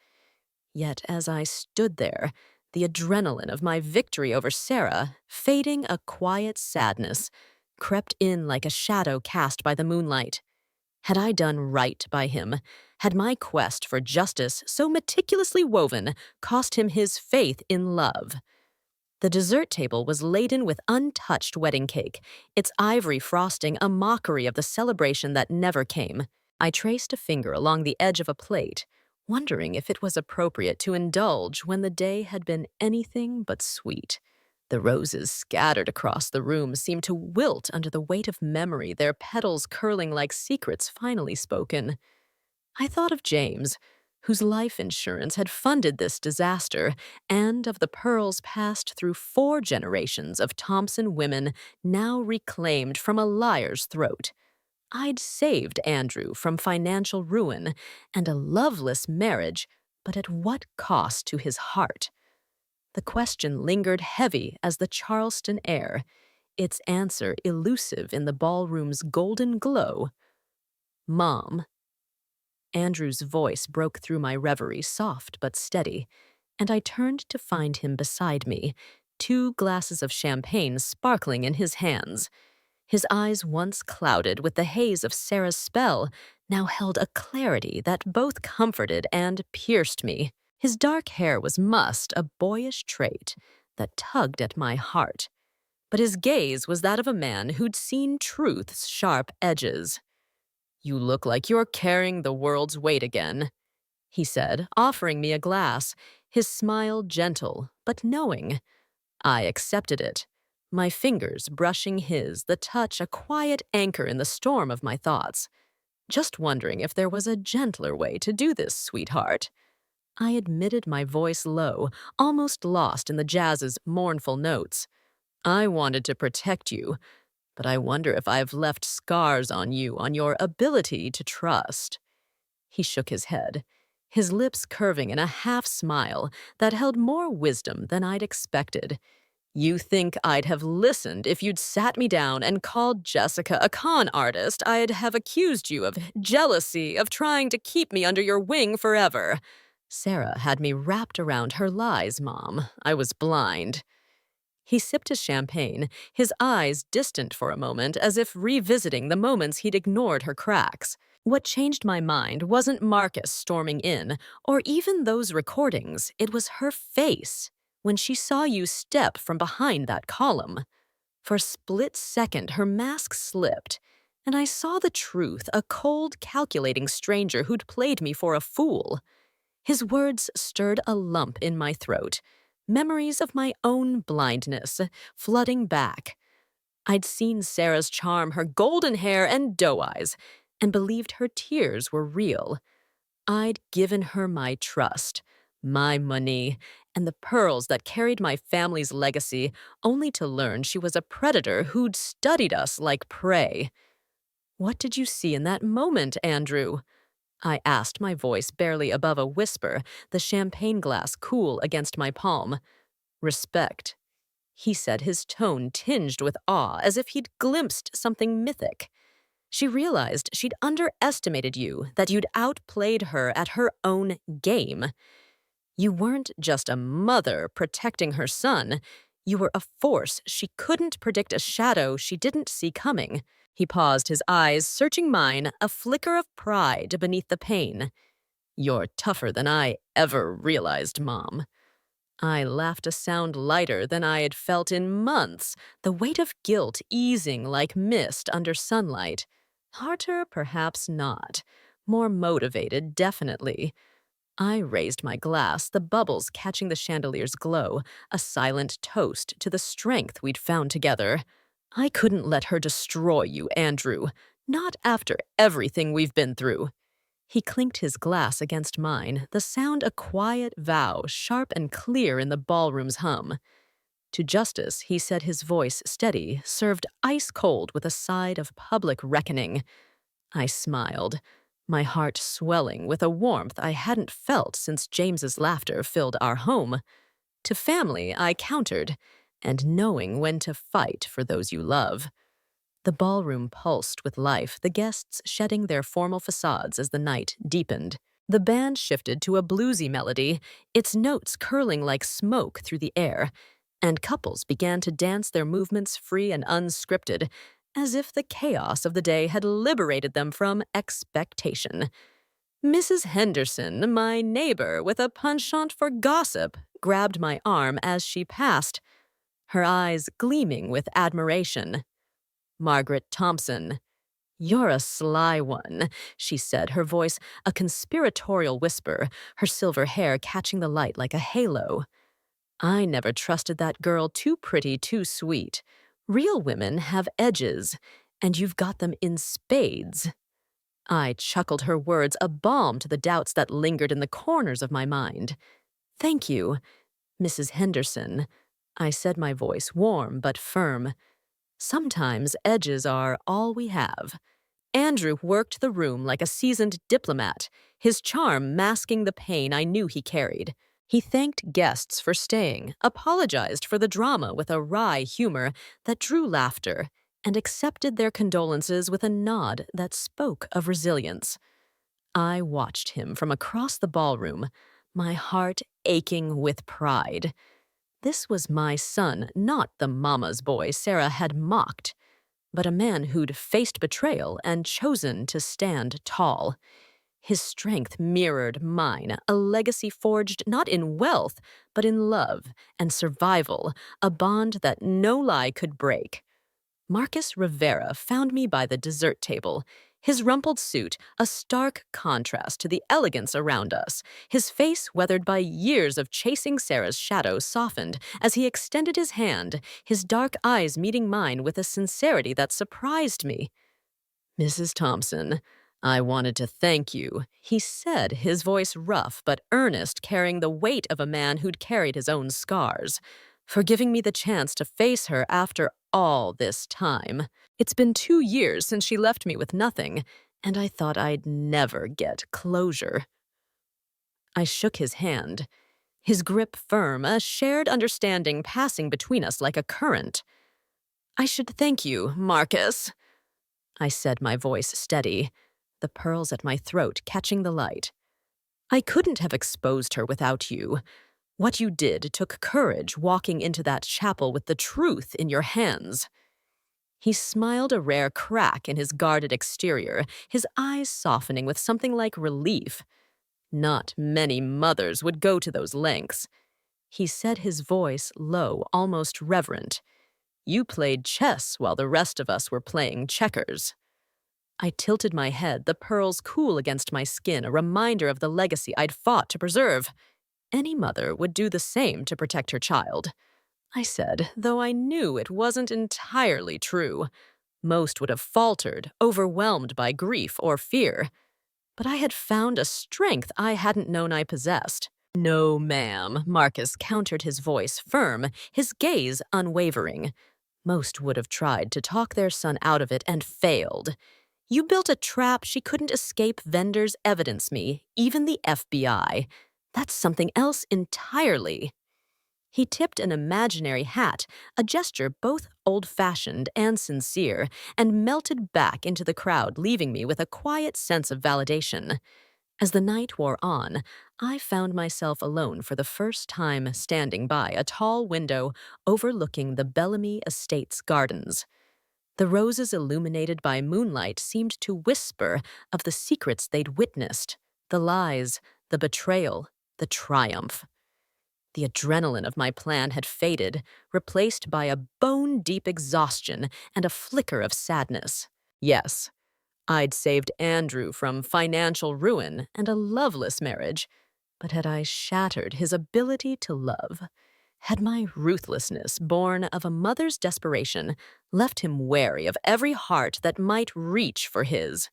A: Yet as I stood there, the adrenaline of my victory over Sarah, fading a quiet sadness, crept in like a shadow cast by the moonlight. Had I done right by him? Had my quest for justice, so meticulously woven, cost him his faith in love? The dessert table was laden with untouched wedding cake, its ivory frosting a mockery of the celebration that never came. I traced a finger along the edge of a plate, wondering if it was appropriate to indulge when the day had been anything but sweet. The roses scattered across the room seemed to wilt under the weight of memory, their petals curling like secrets finally spoken. I thought of James, whose life insurance had funded this disaster, and of the pearls passed through 4 generations of Thompson women now reclaimed from a liar's throat. I'd saved Andrew from financial ruin and a loveless marriage, but at what cost to his heart? The question lingered heavy as the Charleston air, its answer elusive in the ballroom's golden glow. Mom. Andrew's voice broke through my reverie, soft but steady, and I turned to find him beside me, 2 glasses of champagne sparkling in his hands. His eyes, once clouded with the haze of Sarah's spell, now held a clarity that both comforted and pierced me. His dark hair was must, a boyish trait that tugged at my heart, but his gaze was that of a man who'd seen truth's sharp edges. "You look like you're carrying the world's weight again," he said, offering me a glass, his smile gentle but knowing. I accepted it, my fingers brushing his, the touch a quiet anchor in the storm of my thoughts. Just wondering if there was a gentler way to do this, sweetheart. I admitted, my voice low, almost lost in the jazz's mournful notes. I wanted to protect you, but I wonder if I've left scars on you, on your ability to trust. He shook his head, his lips curving in a half-smile that held more wisdom than I'd expected. You think I'd have listened if you'd sat me down and called Jessica a con artist? I'd have accused you of jealousy, of trying to keep me under your wing forever. Sarah had me wrapped around her lies, Mom. I was blind. He sipped his champagne, his eyes distant for a moment as if revisiting the moments he'd ignored her cracks. What changed my mind wasn't Marcus storming in, or even those recordings. It was her face when she saw you step from behind that column. For a split second, her mask slipped, and I saw the truth, a cold, calculating stranger who'd played me for a fool. His words stirred a lump in my throat, memories of my own blindness flooding back. I'd seen Sarah's charm, her golden hair and doe eyes, and believed her tears were real. I'd given her my trust, my money, and the pearls that carried my family's legacy, only to learn she was a predator who'd studied us like prey. What did you see in that moment, Andrew? I asked, my voice barely above a whisper, the champagne glass cool against my palm. Respect, he said, his tone tinged with awe, as if he'd glimpsed something mythic. She realized she'd underestimated you, that you'd outplayed her at her own game. You weren't just a mother protecting her son. You were a force she couldn't predict, a shadow she didn't see coming. He paused, his eyes searching mine, a flicker of pride beneath the pain. You're tougher than I ever realized, Mom. I laughed, a sound lighter than I had felt in months, the weight of guilt easing like mist under sunlight. Harder, perhaps not. More motivated, definitely. I raised my glass, the bubbles catching the chandelier's glow, a silent toast to the strength we'd found together. I couldn't let her destroy you, Andrew. Not after everything we've been through. He clinked his glass against mine, the sound a quiet vow, sharp and clear in the ballroom's hum. To Justice, he said, his voice steady, served ice cold with a side of public reckoning. I smiled, my heart swelling with a warmth I hadn't felt since James's laughter filled our home. To family, I countered, and knowing when to fight for those you love. The ballroom pulsed with life, the guests shedding their formal facades as the night deepened. The band shifted to a bluesy melody, its notes curling like smoke through the air, and couples began to dance, their movements free and unscripted, as if the chaos of the day had liberated them from expectation. Mrs. Henderson, my neighbor with a penchant for gossip, grabbed my arm as she passed, her eyes gleaming with admiration. Margaret Thompson. You're a sly one, she said, her voice a conspiratorial whisper, her silver hair catching the light like a halo. I never trusted that girl, too pretty, too sweet. Real women have edges, and you've got them in spades. I chuckled, her words a balm to the doubts that lingered in the corners of my mind. Thank you, Mrs. Henderson, I said, my voice warm but firm. Sometimes edges are all we have. Andrew worked the room like a seasoned diplomat, his charm masking the pain I knew he carried. He thanked guests for staying, apologized for the drama with a wry humor that drew laughter, and accepted their condolences with a nod that spoke of resilience. I watched him from across the ballroom, my heart aching with pride. This was my son, not the mama's boy Sarah had mocked, but a man who'd faced betrayal and chosen to stand tall. His strength mirrored mine, a legacy forged not in wealth, but in love and survival, a bond that no lie could break. Marcus Rivera found me by the dessert table, his rumpled suit a stark contrast to the elegance around us, his face weathered by years of chasing Sarah's shadow softened as he extended his hand, his dark eyes meeting mine with a sincerity that surprised me. Mrs. Thompson, I wanted to thank you, he said, his voice rough but earnest, carrying the weight of a man who'd carried his own scars, for giving me the chance to face her after all this time. It's been 2 years since she left me with nothing, and I thought I'd never get closure. I shook his hand, his grip firm, a shared understanding passing between us like a current. I should thank you, Marcus, I said, my voice steady, the pearls at my throat catching the light. I couldn't have exposed her without you. What you did took courage, walking into that chapel with the truth in your hands. He smiled, a rare crack in his guarded exterior, his eyes softening with something like relief. Not many mothers would go to those lengths. He said, his voice low, almost reverent. You played chess while the rest of us were playing checkers. I tilted my head, the pearls cool against my skin, a reminder of the legacy I'd fought to preserve. Any mother would do the same to protect her child, I said, though I knew it wasn't entirely true. Most would have faltered, overwhelmed by grief or fear. But I had found a strength I hadn't known I possessed. No, ma'am, Marcus countered, his voice firm, his gaze unwavering. Most would have tried to talk their son out of it and failed. You built a trap she couldn't escape. Vendors evidence me, even the FBI. That's something else entirely. He tipped an imaginary hat, a gesture both old-fashioned and sincere, and melted back into the crowd, leaving me with a quiet sense of validation. As the night wore on, I found myself alone for the first time standing by a tall window overlooking the Bellamy Estates gardens. The roses illuminated by moonlight seemed to whisper of the secrets they'd witnessed, the lies, the betrayal, the triumph. The adrenaline of my plan had faded, replaced by a bone-deep exhaustion and a flicker of sadness. Yes, I'd saved Andrew from financial ruin and a loveless marriage, but had I shattered his ability to love? Had my ruthlessness, born of a mother's desperation, left him wary of every heart that might reach for his?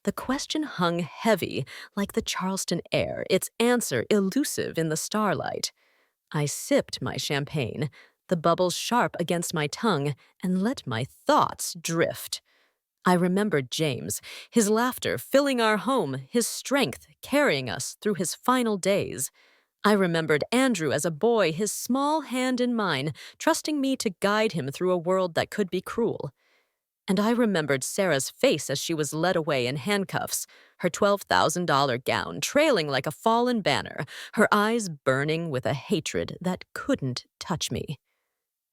A: The question hung heavy like the Charleston air, its answer elusive in the starlight. I sipped my champagne, the bubbles sharp against my tongue, and let my thoughts drift. I remembered James, his laughter filling our home, his strength carrying us through his final days. I remembered Andrew as a boy, his small hand in mine, trusting me to guide him through a world that could be cruel. And I remembered Sarah's face as she was led away in handcuffs, her $12,000 gown trailing like a fallen banner, her eyes burning with a hatred that couldn't touch me.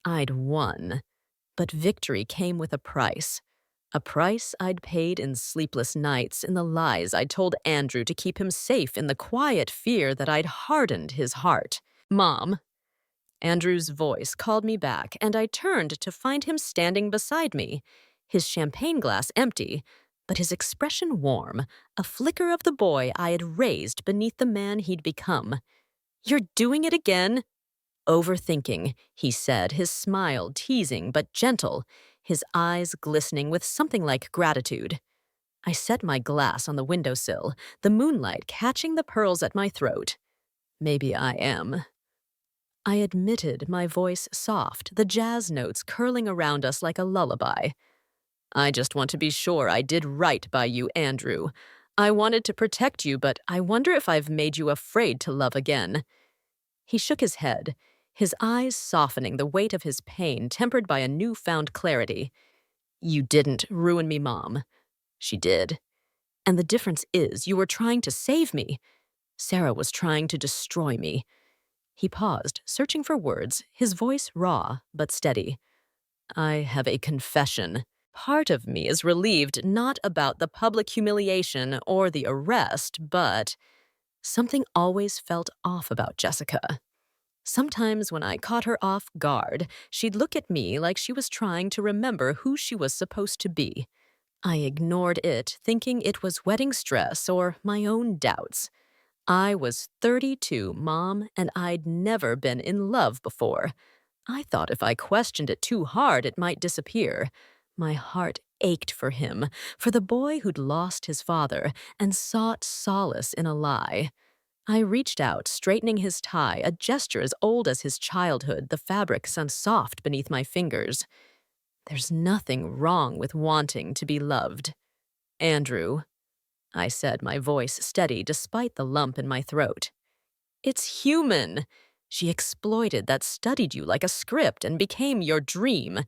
A: I'd won, but victory came with a price I'd paid in sleepless nights, in the lies I'd told Andrew to keep him safe, in the quiet fear that I'd hardened his heart. Mom. Andrew's voice called me back, and I turned to find him standing beside me, his champagne glass empty, but his expression warm, a flicker of the boy I had raised beneath the man he'd become. You're doing it again? Overthinking, he said, his smile teasing but gentle, his eyes glistening with something like gratitude. I set my glass on the windowsill, the moonlight catching the pearls at my throat. Maybe I am. I admitted, my voice soft, the jazz notes curling around us like a lullaby. I just want to be sure I did right by you, Andrew. I wanted to protect you, but I wonder if I've made you afraid to love again. He shook his head, his eyes softening, the weight of his pain tempered by a newfound clarity. You didn't ruin me, Mom. She did. And the difference is you were trying to save me. Sarah was trying to destroy me. He paused, searching for words, his voice raw but steady. I have a confession. Part of me is relieved, not about the public humiliation or the arrest, but something always felt off about Jessica. Sometimes when I caught her off guard, she'd look at me like she was trying to remember who she was supposed to be. I ignored it, thinking it was wedding stress or my own doubts. I was 32, Mom, and I'd never been in love before. I thought if I questioned it too hard, it might disappear. My heart ached for him, for the boy who'd lost his father and sought solace in a lie. I reached out, straightening his tie, a gesture as old as his childhood, the fabric sun soft beneath my fingers. There's nothing wrong with wanting to be loved. Andrew, I said, my voice steady despite the lump in my throat. It's human. She exploited that, studied you like a script and became your dream.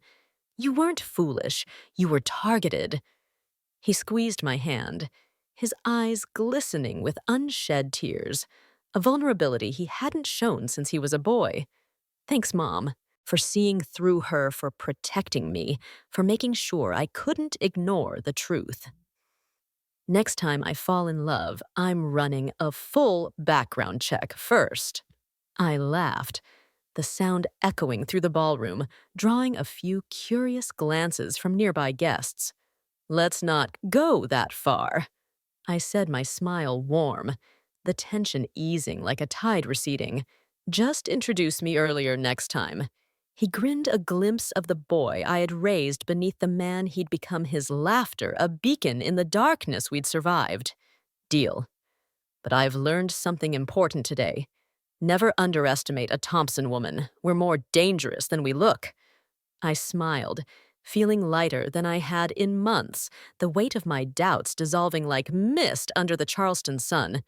A: You weren't foolish. You were targeted. He squeezed my hand, his eyes glistening with unshed tears, a vulnerability he hadn't shown since he was a boy. Thanks, Mom, for seeing through her, for protecting me, for making sure I couldn't ignore the truth. Next time I fall in love, I'm running a full background check first. I laughed, the sound echoing through the ballroom, drawing a few curious glances from nearby guests. Let's not go that far. I said, my smile warm, the tension easing like a tide receding. Just introduce me earlier next time. He grinned, a glimpse of the boy I had raised beneath the man he'd become, his laughter a beacon in the darkness we'd survived. Deal. But I've learned something important today. Never underestimate a Thompson woman. We're more dangerous than we look. I smiled, feeling lighter than I had in months, the weight of my doubts dissolving like mist under the Charleston sun.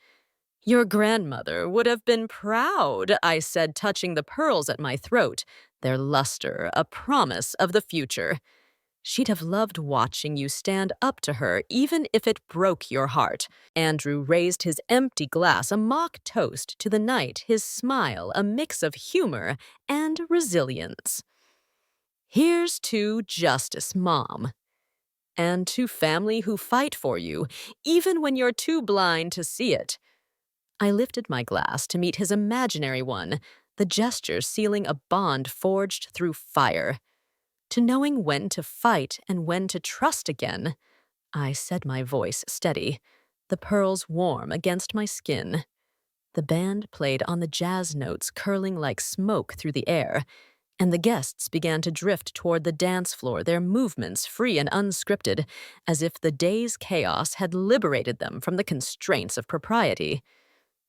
A: Your grandmother would have been proud, I said, touching the pearls at my throat, their luster a promise of the future. She'd have loved watching you stand up to her, even if it broke your heart. Andrew raised his empty glass, a mock toast to the night, his smile a mix of humor and resilience. Here's to justice, Mom, and to family who fight for you, even when you're too blind to see it. I lifted my glass to meet his imaginary one, the gesture sealing a bond forged through fire. To knowing when to fight and when to trust again, I said, my voice steady, the pearls warm against my skin. The band played on the jazz notes curling like smoke through the air, and the guests began to drift toward the dance floor, their movements free and unscripted, as if the day's chaos had liberated them from the constraints of propriety.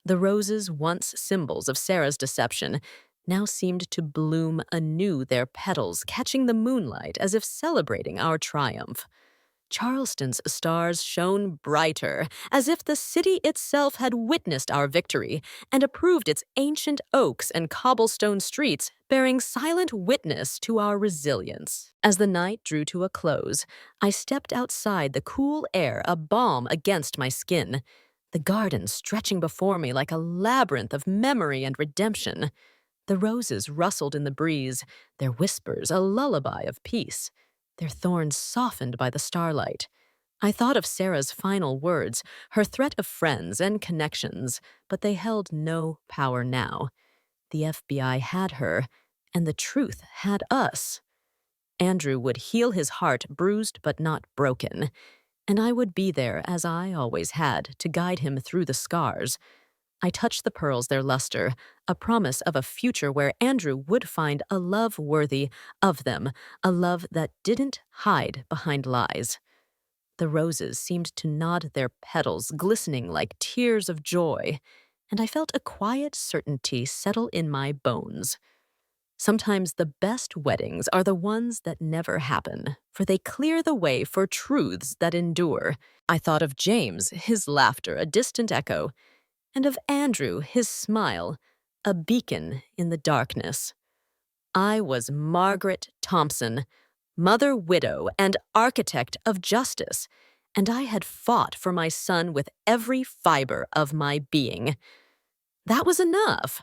A: The roses, once symbols of Sarah's deception, now seemed to bloom anew, their petals catching the moonlight as if celebrating our triumph. Charleston's stars shone brighter, as if the city itself had witnessed our victory and approved its ancient oaks and cobblestone streets, bearing silent witness to our resilience. As the night drew to a close, I stepped outside, the cool air a balm against my skin, the garden stretching before me like a labyrinth of memory and redemption. The roses rustled in the breeze, their whispers a lullaby of peace, their thorns softened by the starlight. I thought of Sarah's final words, her threat of friends and connections, but they held no power now. The FBI had her, and the truth had us. Andrew would heal his heart bruised but not broken, and I would be there, as I always had, to guide him through the scars. I touched the pearls, their luster, a promise of a future where Andrew would find a love worthy of them, a love that didn't hide behind lies. The roses seemed to nod their petals, glistening like tears of joy, and I felt a quiet certainty settle in my bones. Sometimes the best weddings are the ones that never happen, for they clear the way for truths that endure. I thought of James, his laughter a distant echo, and of Andrew, his smile, a beacon in the darkness. I was Margaret Thompson, mother widow and architect of justice, and I had fought for my son with every fiber of my being. That was enough.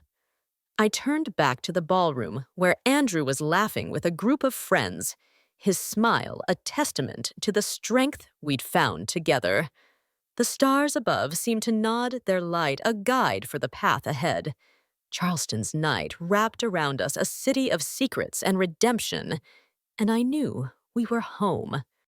A: I turned back to the ballroom, where Andrew was laughing with a group of friends, his smile a testament to the strength we'd found together. The stars above seemed to nod their light, a guide for the path ahead. Charleston's night wrapped around us, a city of secrets and redemption, and I knew we were home.